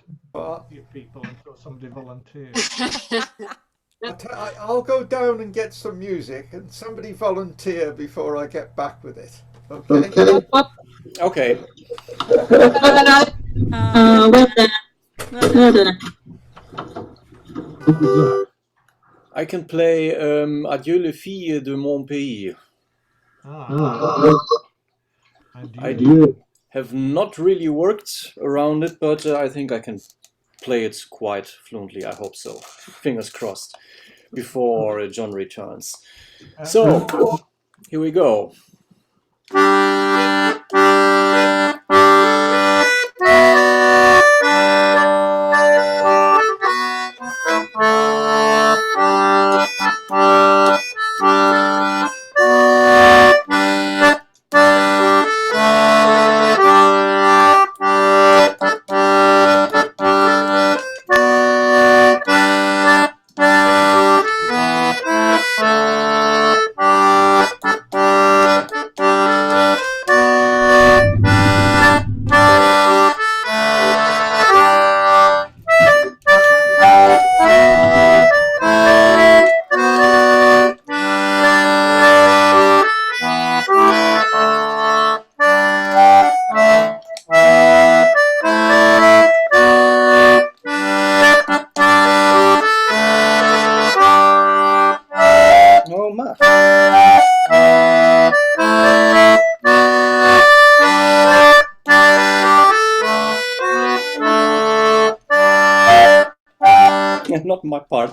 you people, until somebody volunteers. I'll go down and get some music, and somebody volunteer before I get back with it. Okay. Okay. Well done. I can play Adieu les filles de mon pays. I have not really worked around it, but I think I can play it quite fluently. I hope so. Fingers crossed before John returns. So, here we go. not my part.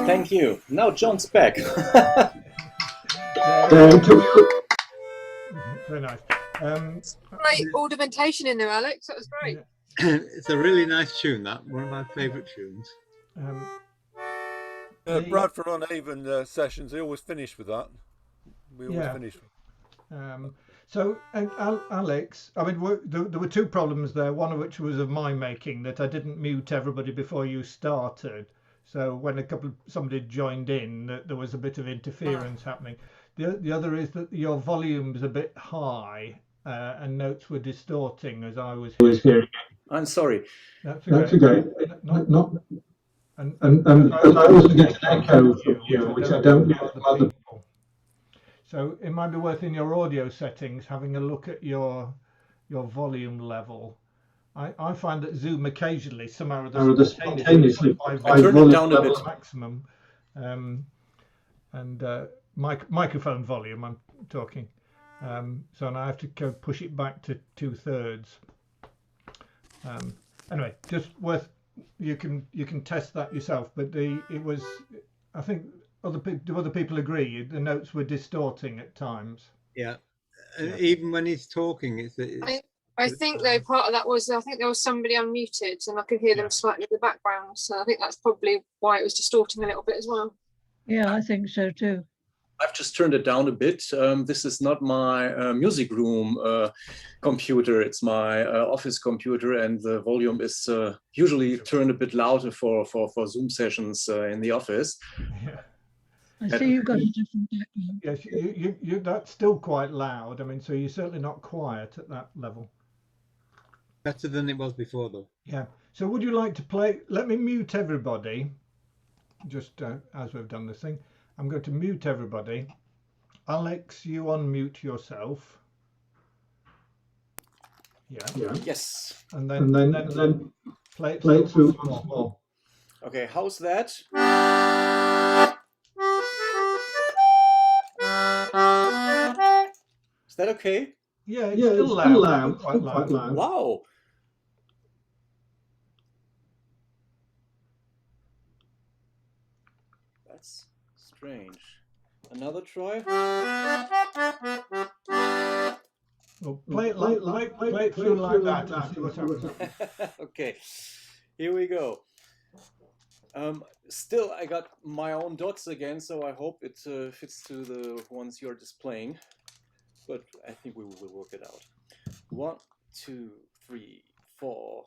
Thank you. Now John's back. Very nice. Great ornamentation in there, Alex. That was great. It's a really nice tune, that. One of my favourite tunes. Bradford on Avon sessions, they always finish with that. We always finish. So, Alex, I mean, there were two problems there, one of which was of my making, that I didn't mute everybody before you started. So when somebody joined in, there was a bit of interference happening. The other is that your volume's a bit high and notes were distorting as I was hearing. I'm sorry. That's okay. And I also get an echo from you, which I don't get from other people. So it might be worth in your audio settings having a look at your volume level. I find that Zoom occasionally somehow spontaneously I turn it down a bit. Maximum, microphone volume I'm talking. So now I have to push it back to 2/3. Anyway, just worth you can test that yourself. But I think do other people agree the notes were distorting at times? Yeah, even when he's talking, I think though part of that was I think there was somebody unmuted and I could hear them slightly in the background. So I think that's probably why it was distorting a little bit as well. Yeah, I think so too. I've just turned it down a bit. This is not my music room computer. It's my office computer, and the volume is usually turned a bit louder for Zoom sessions in the office. Yeah. I see you've got a different background. Yes, you that's still quite loud. I mean, so you're certainly not quiet at that level. Better than it was before, though. Yeah. So would you like to play? Let me mute everybody, just as we've done this thing. I'm going to mute everybody. Alex, you unmute yourself. Yeah. Yes. And then play it through once more. Okay, how's that? Is that okay? Yeah, it's still loud. Quite loud. Wow. That's strange. Another try. Well, play it through like that and see what happens. Okay, here we go. Still, I got my own dots again, so I hope it fits to the ones you're displaying. But I think we will work it out. 1, 2, 3, 4.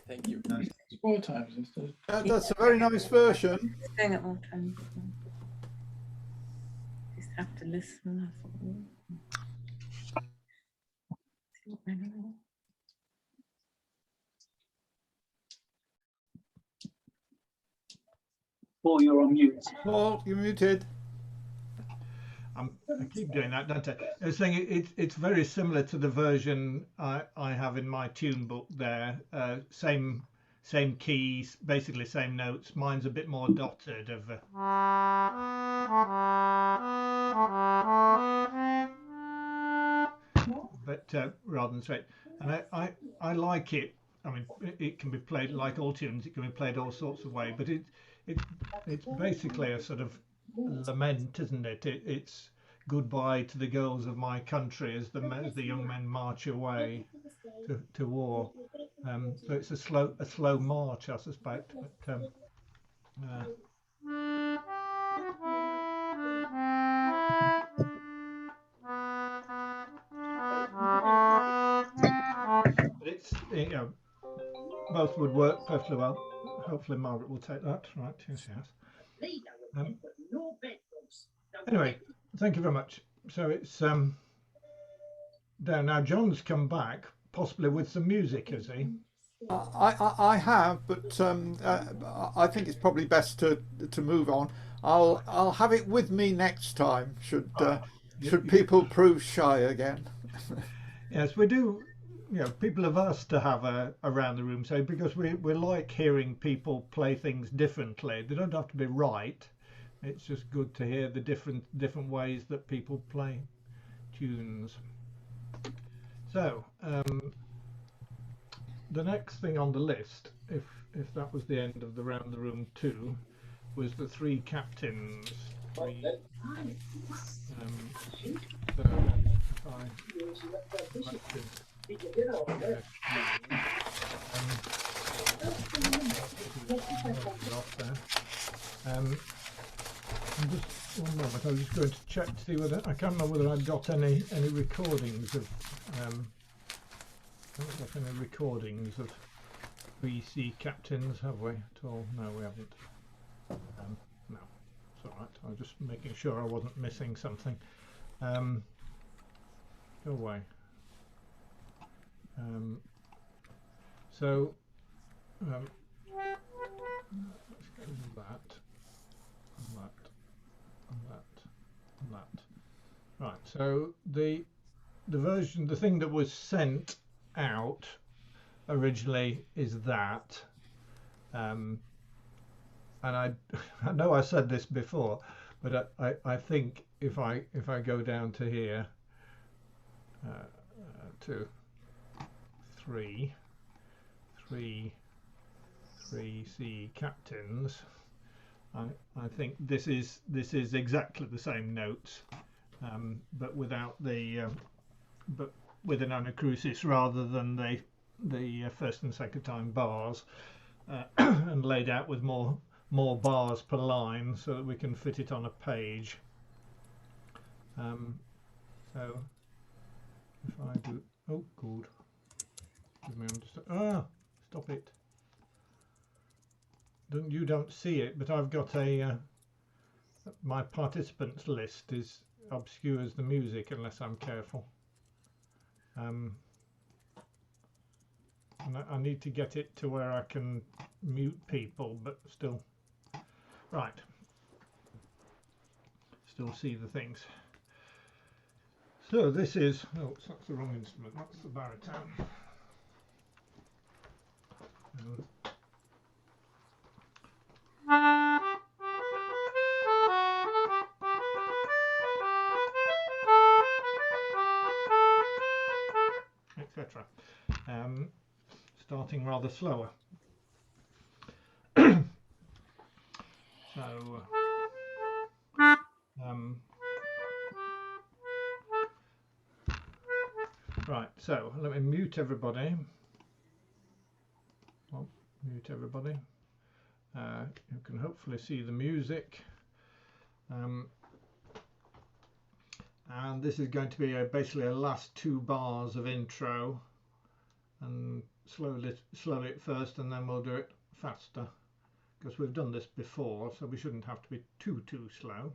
Thank you. More times instead. That's a very nice version. Doing it more times. Just have to listen. Paul, you're on mute. Paul, you're muted. I keep doing that, don't I? I was saying it's very similar to the version I have in my tune book there. Same keys, basically same notes. Mine's a bit more dotted of but rather than straight. And I like it. I mean, it can be played like all tunes. It can be played all sorts of ways. But it's basically a sort of lament, isn't it? It's goodbye to the girls of my country as the young men march away to war. So it's a slow march, I suspect. But, but it's, you know, both would work perfectly well. Hopefully Margaret will take that. Right, yes, yes. Anyway, thank you very much. So it's down now. John's come back, possibly with some music, has he? I have, but I think it's probably best to move on. I'll have it with me next time. Should people prove shy again? Yes, we do. You know, people have asked to have a around the room, so because we like hearing people play things differently. They don't have to be right. It's just good to hear the different ways that people play tunes. So the next thing on the list, if that was the end of the round the room 2, was the 3 captains. So if just one moment, I was just going to check to see whether I can't remember whether I've got any recordings of I haven't got any recordings of BC captains, have we at all? No, we haven't. No, it's all right. I was just making sure I wasn't missing something. Go away. So let's go to that. Right, so the version, the thing that was sent out originally is that, and I know I said this before, but I think if I go down to here to 3C captains, I think this is exactly the same notes, but without the but with an anacrusis rather than the first and second time bars, and laid out with more bars per line so that we can fit it on a page. So if I do, oh good, give me stop it. You don't see it, but I've got my participants list obscures the music unless I'm careful. And I need to get it to where I can mute people, but still, right, still see the things. So this is, that's the wrong instrument, that's the baritone. Etc. Starting rather slower. So right, so let me mute everybody. Well, mute everybody. You can hopefully see the music. And this is going to be basically a last 2 bars of intro, and slowly at first, and then we'll do it faster, because we've done this before, so we shouldn't have to be too slow.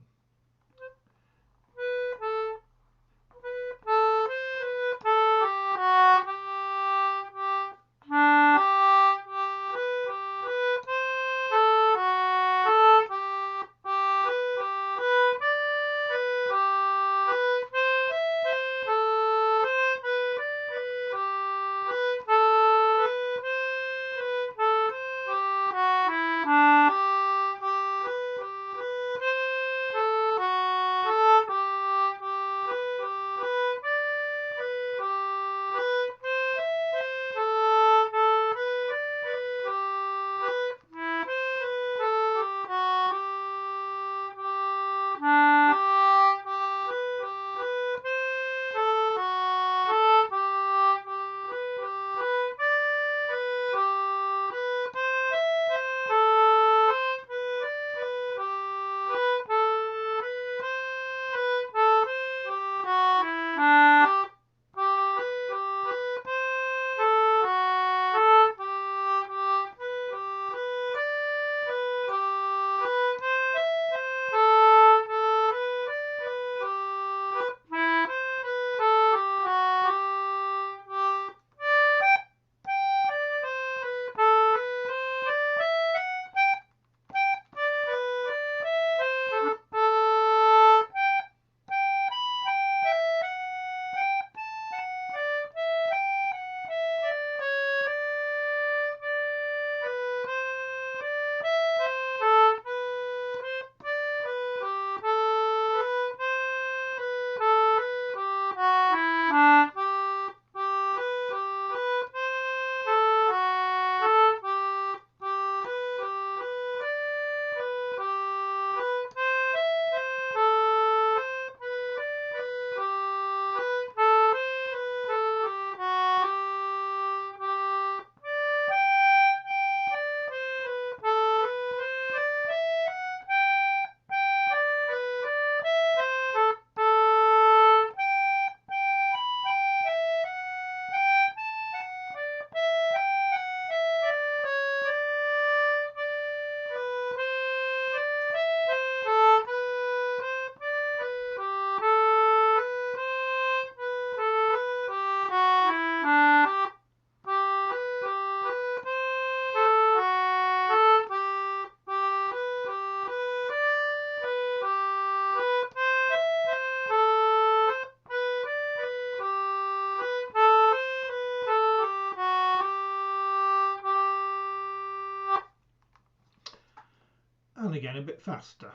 And again a bit faster,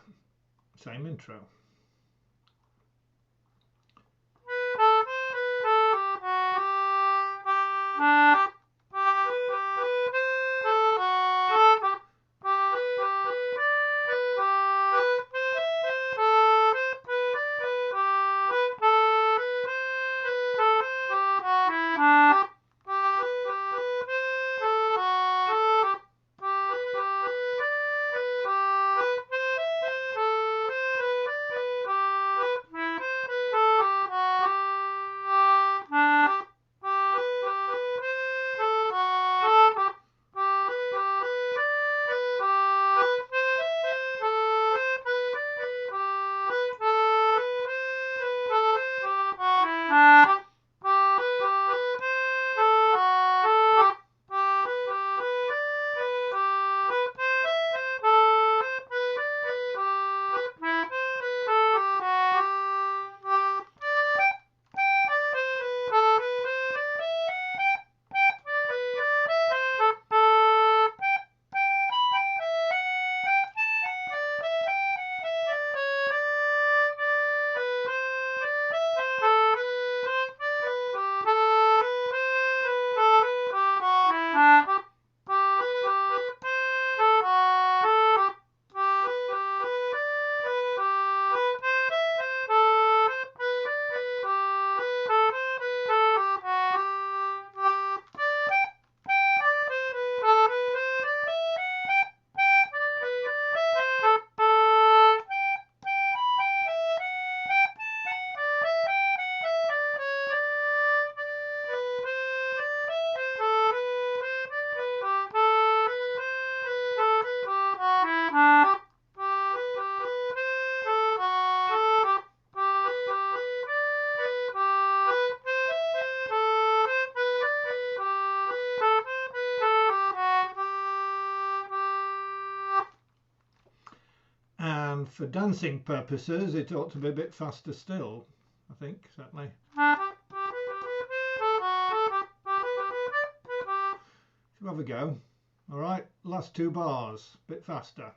same intro. for dancing purposes, it ought to be a bit faster still, I think, certainly. So have a go. All right, last two bars, a bit faster.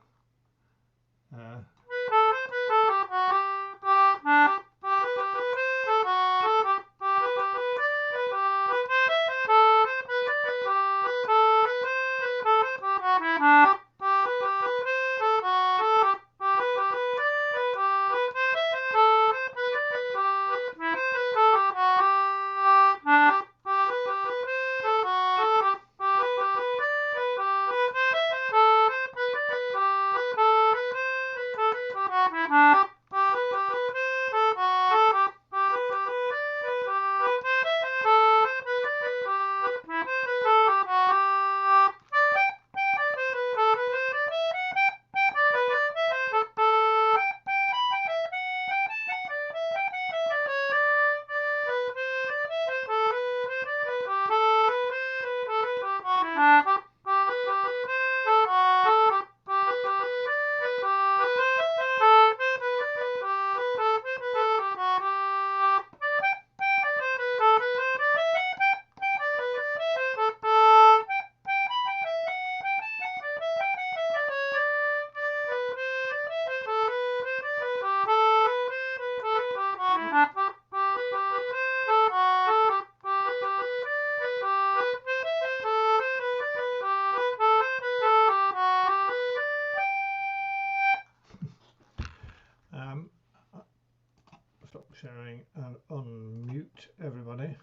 Stop sharing and unmute everybody.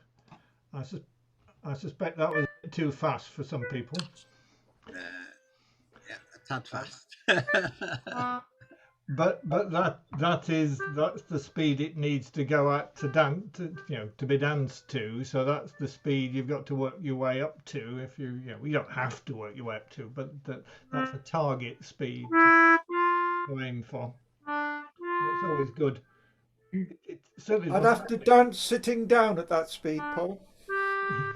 I suspect that was too fast for some people. Yeah, a tad fast. But that's the speed it needs to go at to dance, to be danced to. So that's the speed you've got to work your way up to. If you don't have to work your way up to, but that's a target speed to aim for. It's always good. I'd have to dance sitting down at that speed, Paul.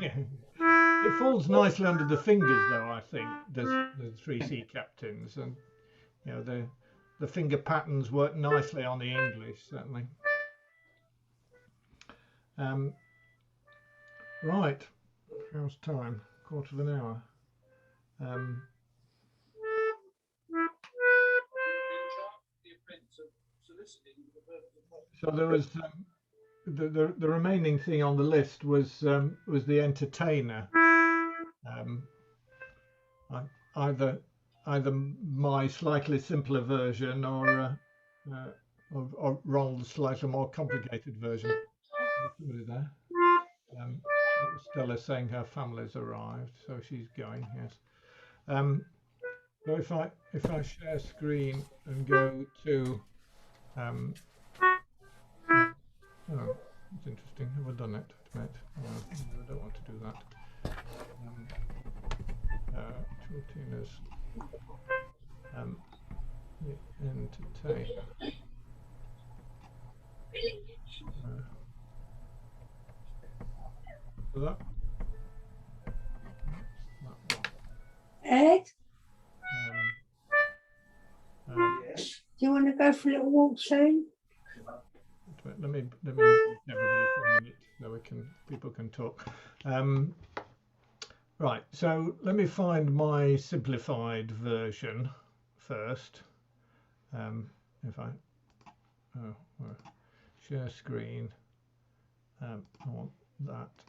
Yeah. It falls nicely under the fingers, though. I think there's the 3 sea captains, and the finger patterns work nicely on the English, certainly. Right, how's time? 1/4 of an hour. So there was the remaining thing on the list was the entertainer. Either my slightly simpler version or Ronald's slightly more complicated version. There. Stella saying her family's arrived, so she's going. Yes. So if I share screen and go to oh, it's interesting. Have I done it? No, I don't want to do that. Chiltinas. The entertainer. So that. Ed? Do you want to go for a little walk soon? Let me everybody for a minute so people can talk. Right, so let me find my simplified version first. If I share screen, I want that.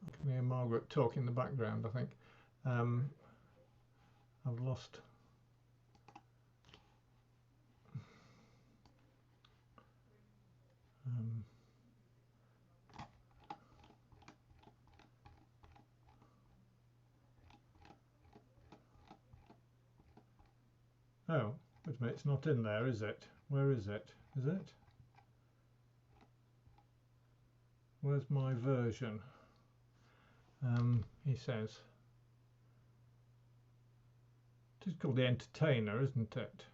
I can hear Margaret talk in the background, I think. I've lost. Oh, wait a minute, it's not in there, is it? Where is it? Is it? Where's my version? He says. It's called the entertainer, isn't it?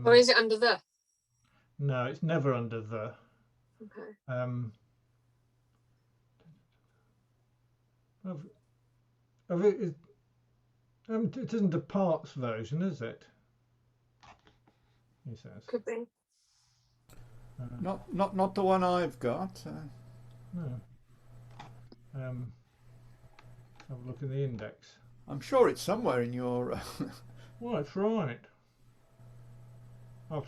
Or is it under the? No, it's never under the. Okay. It isn't a parts version, is it? He says. Could be. Not the one I've got. No. Have a look in the index. I'm sure it's somewhere in your. Well, that's right. I've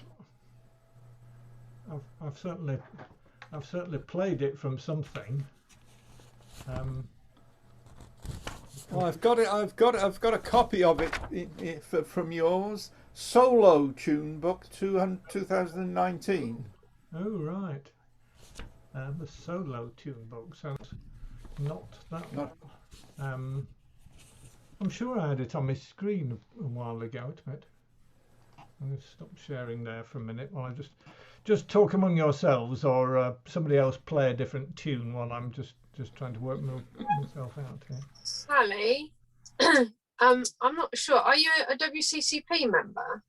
certainly played it from something. Well, I've got a copy of it from yours. Solo tune book 2019. Oh right. The solo tune book sounds not that one. I'm sure I had it on my screen a while ago. Wait a minute. I'm going to stop sharing there for a minute while I just talk among yourselves, or somebody else play a different tune while I'm just trying to work myself out here. Sally, I'm not sure. Are you a WCCP member?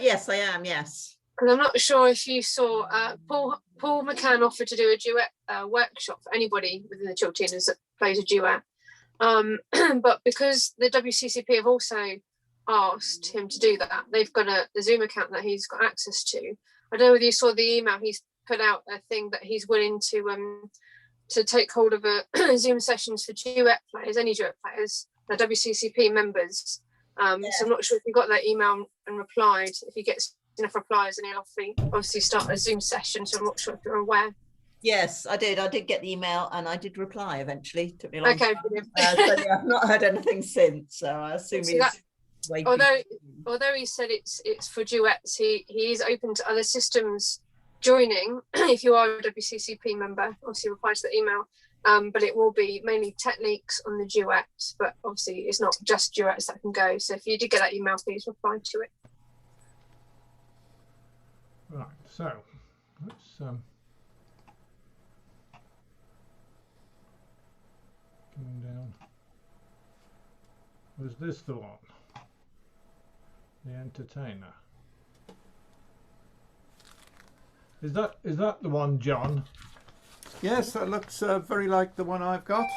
Yes, I am. Yes. Because I'm not sure if you saw Paul McCann offered to do a duet workshop for anybody within the Chiltinas that plays a duet. But because the WCCP have also asked him to do that, they've got a Zoom account that he's got access to. I don't know whether you saw the email. He's put out a thing that he's willing to take hold of a Zoom sessions for duet players, any duet players, the WCCP members. So I'm not sure if you got that email and replied. If he gets enough replies, and he'll obviously start a Zoom session. So I'm not sure if you're aware. Yes, I did. I did get the email and I did reply eventually. It took me a long Okay, time. So yeah, I've not heard anything since. So I assume he's waiting. Although he said it's for duets, he is open to other systems joining. If you are a WCCP member, obviously reply to the email. But it will be mainly techniques on the duets. But obviously, it's not just duets that can go. So if you did get that email, please reply to it. Right. So let's. Coming down. Was this the one? The Entertainer. Is that the one, John? Yes, that looks very like the one I've got.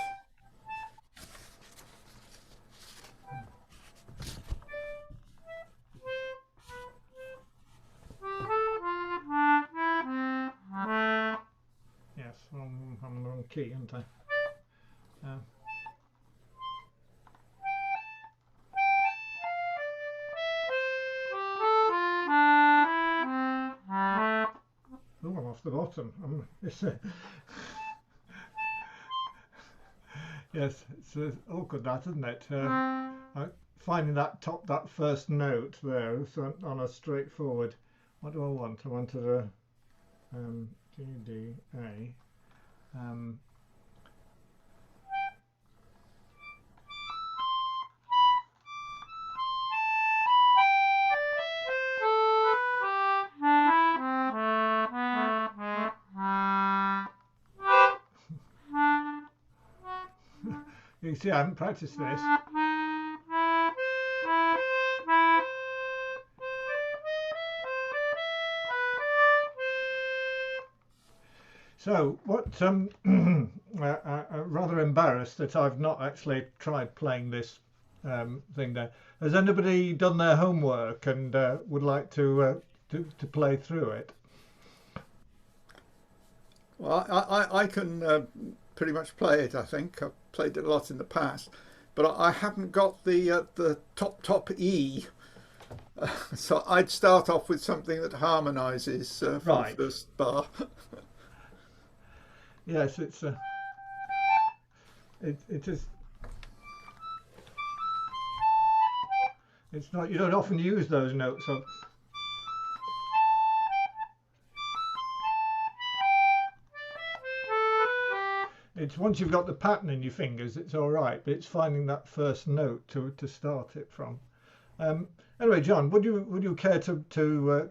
Yes, I'm on the wrong key, aren't I? Oh, I'm off the bottom. Yes, it's awkward, that, isn't it? Finding that first note there so on a straightforward. What do I want? I wanted a G D A. You see, I haven't practiced this. So, what? I'm rather embarrassed that I've not actually tried playing this thing there. Has anybody done their homework and would like to play through it? Well, I can pretty much play it. I think I've played it a lot in the past, but I haven't got the top E. So I'd start off with something that harmonises for the first bar. Yes, it is. It's not. You don't often use those notes. So. It's once you've got the pattern in your fingers, it's all right. But it's finding that first note to start it from. Anyway, John, would you care to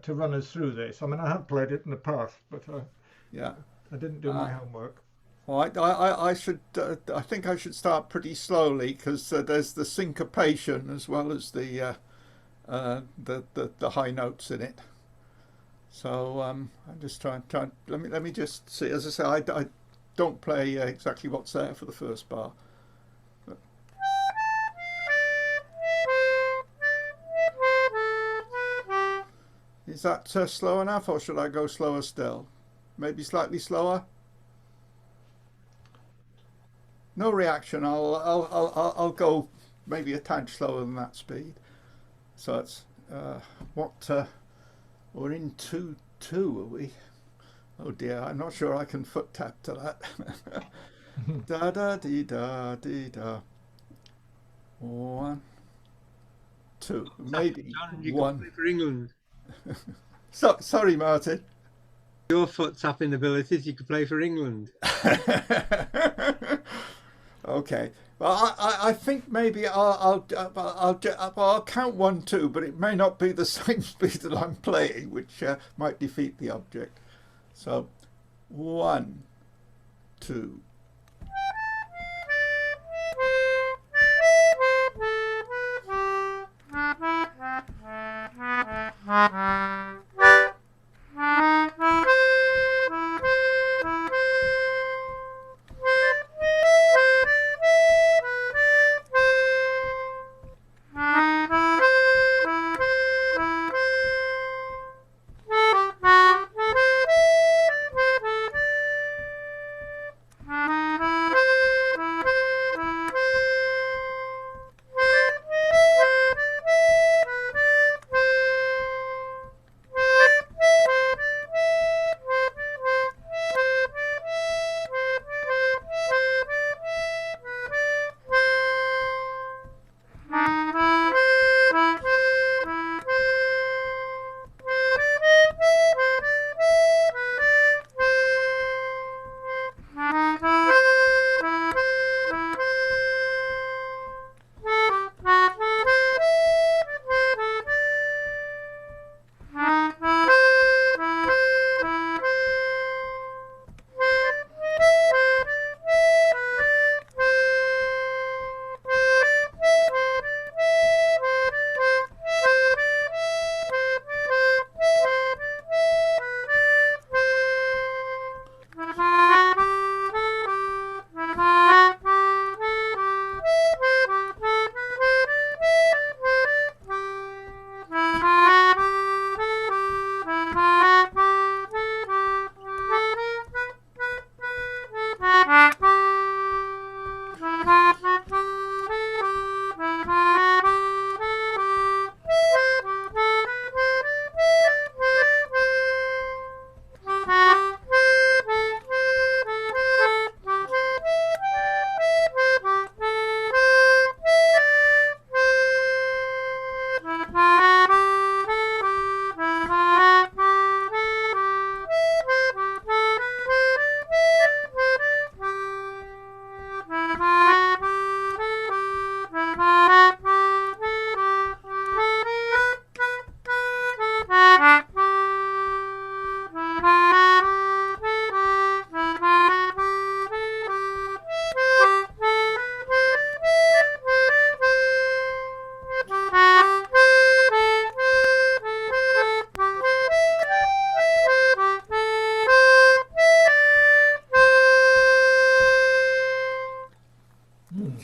run us through this? I mean, I have played it in the past, but yeah, I didn't do my homework. Well, I should. I think I should start pretty slowly because there's the syncopation as well as the high notes in it. So I'm just trying. Let me just see. As I say, I don't play exactly what's there for the first bar. But Is that slow enough, or should I go slower still? Maybe slightly slower. No reaction. I'll go maybe a tad slower than that speed. So it's we're in 2-2, are we? Oh dear, I'm not sure I can foot tap to that. Da da dee da dee da. 1, 2, maybe John, you 1. can play for England. So sorry, Martin. Your foot tapping abilities, you could play for England. Okay. Well, I think maybe I'll count 1, 2, but it may not be the same speed that I'm playing, which might defeat the object. So 1, 2.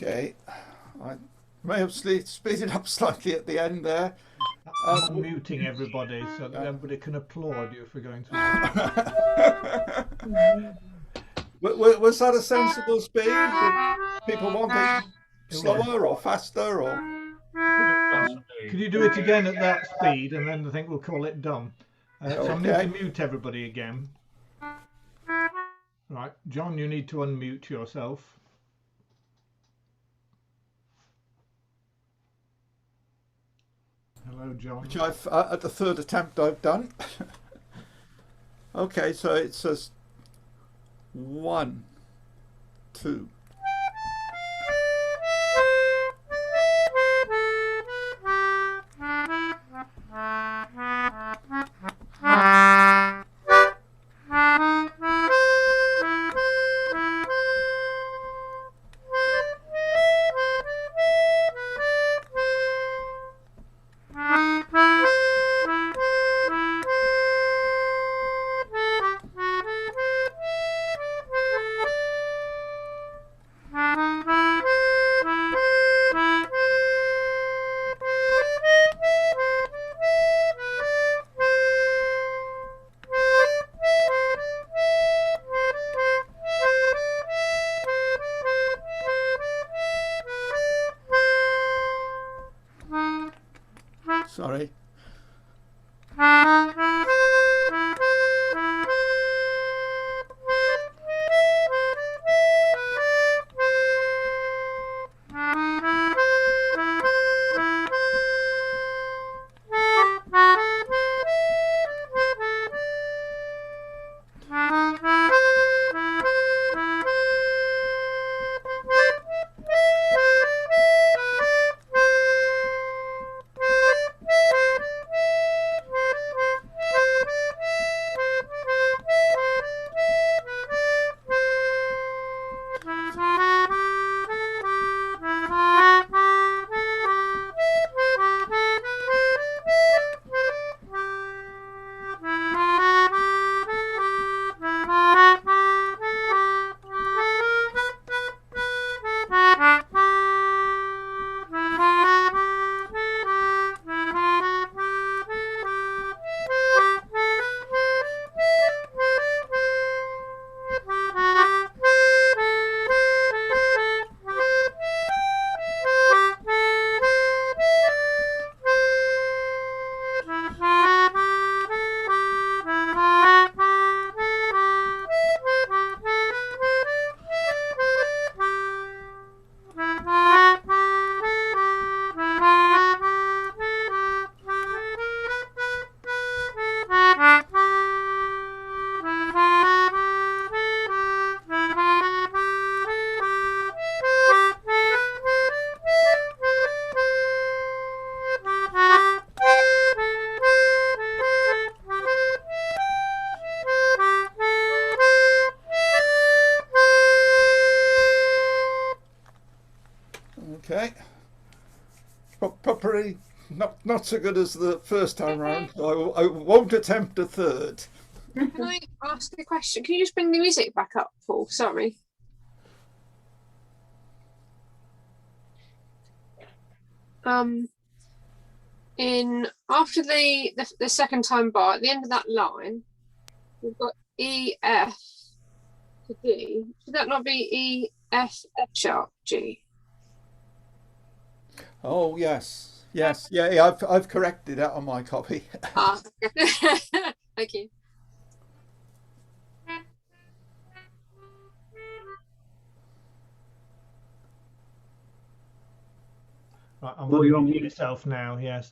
Okay, I may have speeded up slightly at the end there. I'm unmuting everybody so that everybody can applaud you for going through. Was that a sensible speed? Did people want it slower or faster or? Could you do it again at that speed, and then I think we'll call it done. So I need to mute everybody again. Right, John, you need to unmute yourself. Hello, John. Which I've at the third attempt I've done. Okay, so it says 1, 2. pretty not so good as the first time round. So I won't attempt a third. Can I ask a question? Can you just bring the music back up, Paul? Sorry. In after the second time bar, at the end of that line, we've got E, F to D. Should that not be E, F, F sharp, G? Oh yes, yes, yeah. I've corrected that on my copy. Ah, thank you. Right, I'm unmuting yourself now. Yes,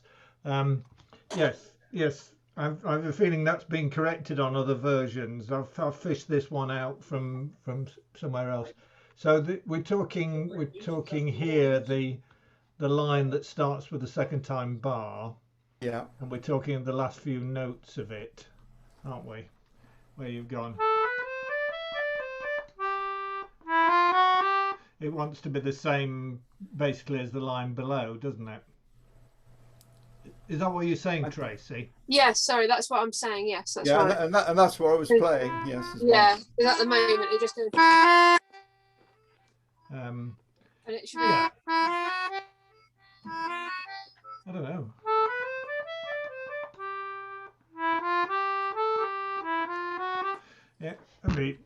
yes. I have a feeling that's been corrected on other versions. I've fished this one out from somewhere else. So we're talking here the line that starts with the second time bar. Yeah. And we're talking the last few notes of it, aren't we? Where you've gone. It wants to be the same basically as the line below, doesn't it? Is that what you're saying, Tracy? Yes, sorry, that's what I'm saying. Yes, that's right. And that's what I was playing. Yes. Yeah, because at the moment it just goes. And it should be. Yeah. I don't know. Yeah, I mean,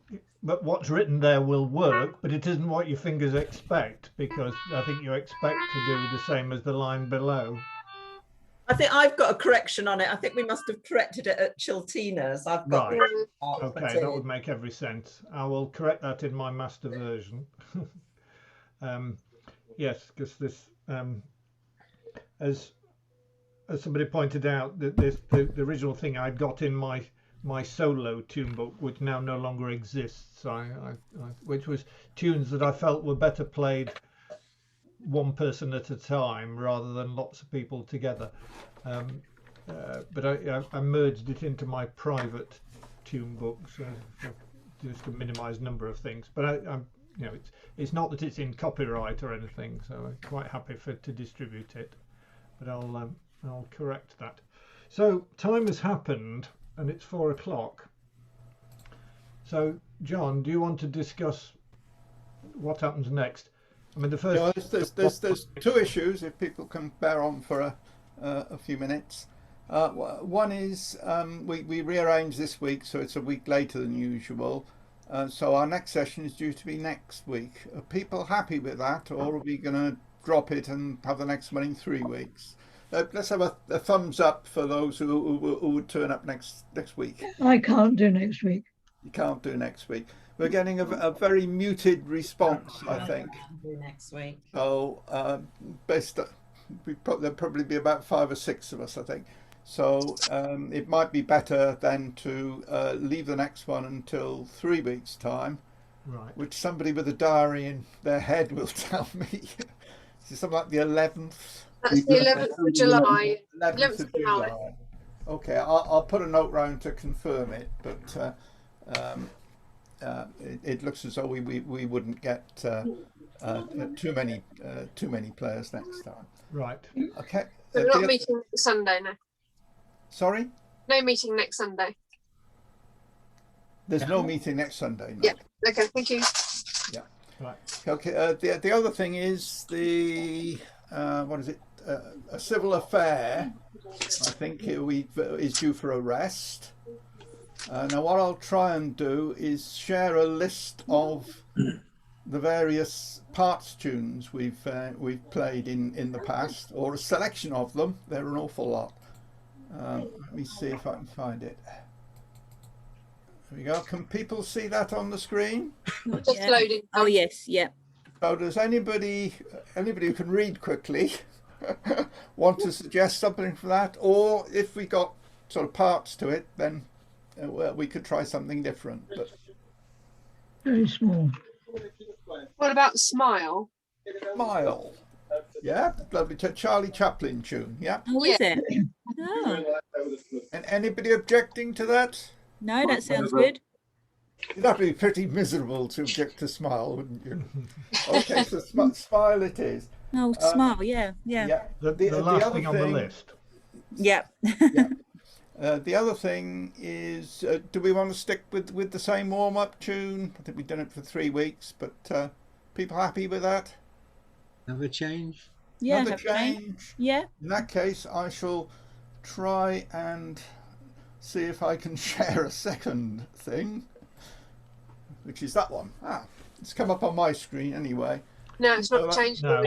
but what's written there will work, but it isn't what your fingers expect, because I think you expect to do the same as the line below. I think I've got a correction on it. I think we must have corrected it at Chiltinas. I've got right. Okay, that would make every sense. I will correct that in my master version. Yes, because this, as somebody pointed out, that the original thing I'd got in my solo tune book, which now no longer exists, which was tunes that I felt were better played one person at a time rather than lots of people together. But I merged it into my private tune book, so just to minimise number of things. But I'm you know, it's not that it's in copyright or anything, so I'm quite happy to distribute it. But I'll correct that. So time has happened, and it's 4 o'clock. So John, do you want to discuss what happens next? I mean, the first. There's two issues, if people can bear on for a few minutes. One is we rearranged this week, so it's a week later than usual. So our next session is due to be next week. Are people happy with that, or are we going to drop it and have the next one in 3 weeks? Let's have a thumbs up for those who would turn up next week. I can't do next week. You can't do next week. We're getting a very muted response, I think. Do next week. So there'll probably be about 5 or 6 of us, I think. So it might be better then to leave the next one until 3 weeks' time, right? Which somebody with a diary in their head will tell me. Is it something like the 11th? That's the 11th of July. 11th of July. Okay, I'll put a note round to confirm it, but it looks as though we wouldn't get too many players next time. Right. Okay. So we're not meeting Sunday now. Sorry? No meeting next Sunday. There's no meeting next Sunday. No. Yeah. Okay. Thank you. Yeah. Right. Okay. The other thing is the what is it? A civil affair. I think is due for arrest. Now, what I'll try and do is share a list of the various parts tunes we've played in the past, or a selection of them. There are an awful lot. Let me see if I can find it. There we go. Can people see that on the screen? Just loading. Oh yes, yeah. So does anybody who can read quickly want to suggest something for that? Or if we got sort of parts to it, then we could try something different. But very small. What about Smile? Smile. Yeah, lovely. Charlie Chaplin tune. Yeah. Oh, is it? Oh. And anybody objecting to that? No, that sounds good. You'd have to be pretty miserable to object to Smile, wouldn't you? Okay, so Smile it is. Oh, smile. Yeah, yeah. Yeah. The last other thing on the list. Yeah. Yeah. The other thing is, do we want to stick with the same warm-up tune? I think we've done it for 3 weeks, but people happy with that? Have a change? Yeah. Another have a change. change? Yeah. In that case, I shall try and see if I can share a second thing, which is that one. It's come up on my screen anyway. No, it's not So changed. No.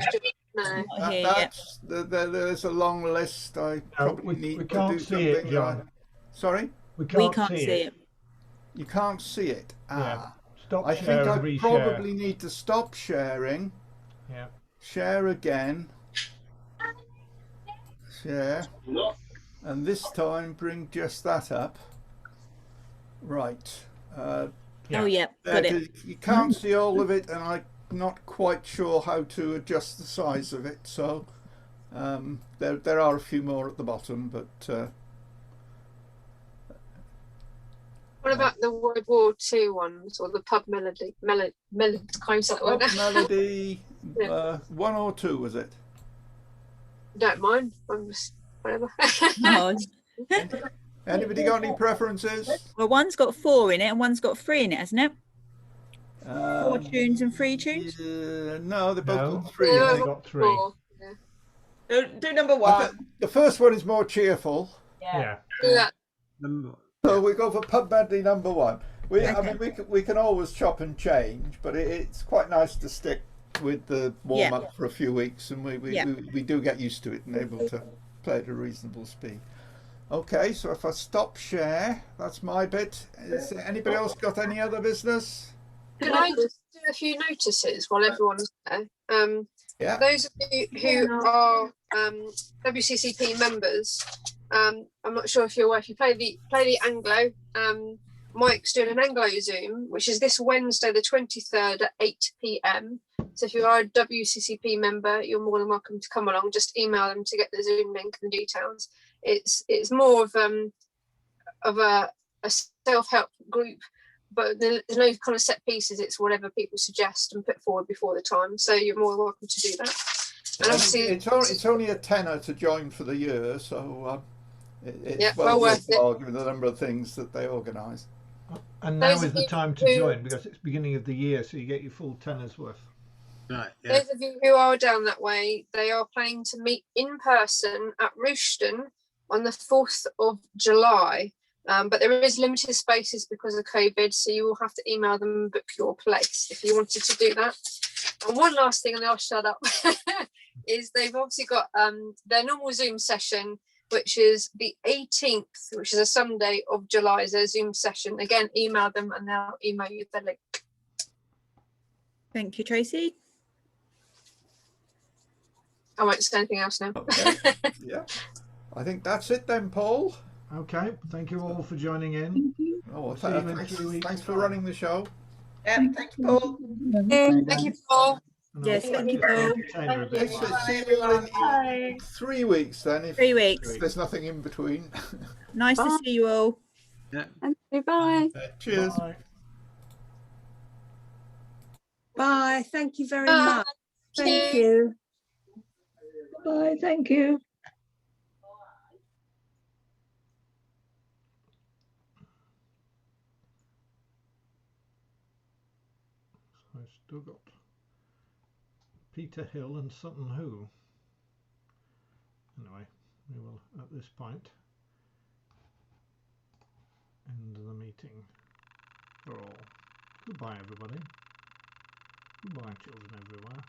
No. There's a long list. I probably need we to can't do see it, something. John. Sorry? We We can't, can't see it. You can't see it. Yeah. Stop I share think I and reshare. probably need to stop sharing. Yeah. Share again. Share. And this time bring just that up. Right. Yeah. Oh, yeah. Got it. You can't see all of it, and I'm not quite sure how to adjust the size of it. So there are a few more at the bottom, but What about the World War II ones or the pub melody? Kind of Pub melody. Yeah. 1 or 2 was it? Don't mind. I'm just whatever. Oh. Anybody got any preferences? Well, one's got 4 in it and one's got 3 in it, hasn't it? 4 tunes and 3 tunes? No, they both No. got 3. Yeah, I they think. got 3. Do number 1. The first one is more cheerful. Yeah. Yeah. So we go for pub medley number 1. Okay. I mean, we can always chop and change, but it's quite nice to stick with the warm up for a few weeks, and we do get used to it and able to play at a reasonable speed. Okay, so if I stop share, that's my bit. Is anybody else got any other business? Can I just do a few notices while everyone's there? Yeah. Those of you who are WCCP members, I'm not sure if you're aware, if you play the Anglo, Mike's doing an Anglo Zoom, which is this Wednesday, the 23rd at 8 p.m. So if you are a WCCP member, you're more than welcome to come along. Just email them to get the Zoom link and details. It's more of a self-help group, but there's no kind of set pieces. It's whatever people suggest and put forward before the time. So you're more than welcome to do that. And obviously, it's only a tenner to join for the year, so it's well worth it, given the number of things that they organise. And now is the time to join because it's beginning of the year, so you get your full tenner's worth. Right. Yeah. Those of you who are down that way, they are planning to meet in person at Rooston on the 4th of July. But there is limited spaces because of COVID, so you will have to email them and book your place if you wanted to do that. And one last thing, and then I'll shut up, is they've obviously got their normal Zoom session, which is the 18th, which is a Sunday of July, is their Zoom session. Again, email them and they'll email you the link. Thank you, Tracy. I won't say anything else now. Okay. Yeah, I think that's it then, Paul. Okay, thank you all for joining in. Oh, See you in 3 weeks. thanks for running the show. Yeah, thank you, Paul. Thank you, Paul. And Yes, I'll thank you, practice Paul. the entertainer a bit. See you all in 3 weeks then. If 3 weeks. there's nothing in between. Nice to see you all. Yeah. Bye. Cheers. Bye. Bye. Thank you very Bye. much. Thank you. Bye, thank you. So I've still got Peter Hill and Sutton Hoo. Anyway, we will at this point end the meeting for all. Goodbye, everybody. Goodbye, children everywhere.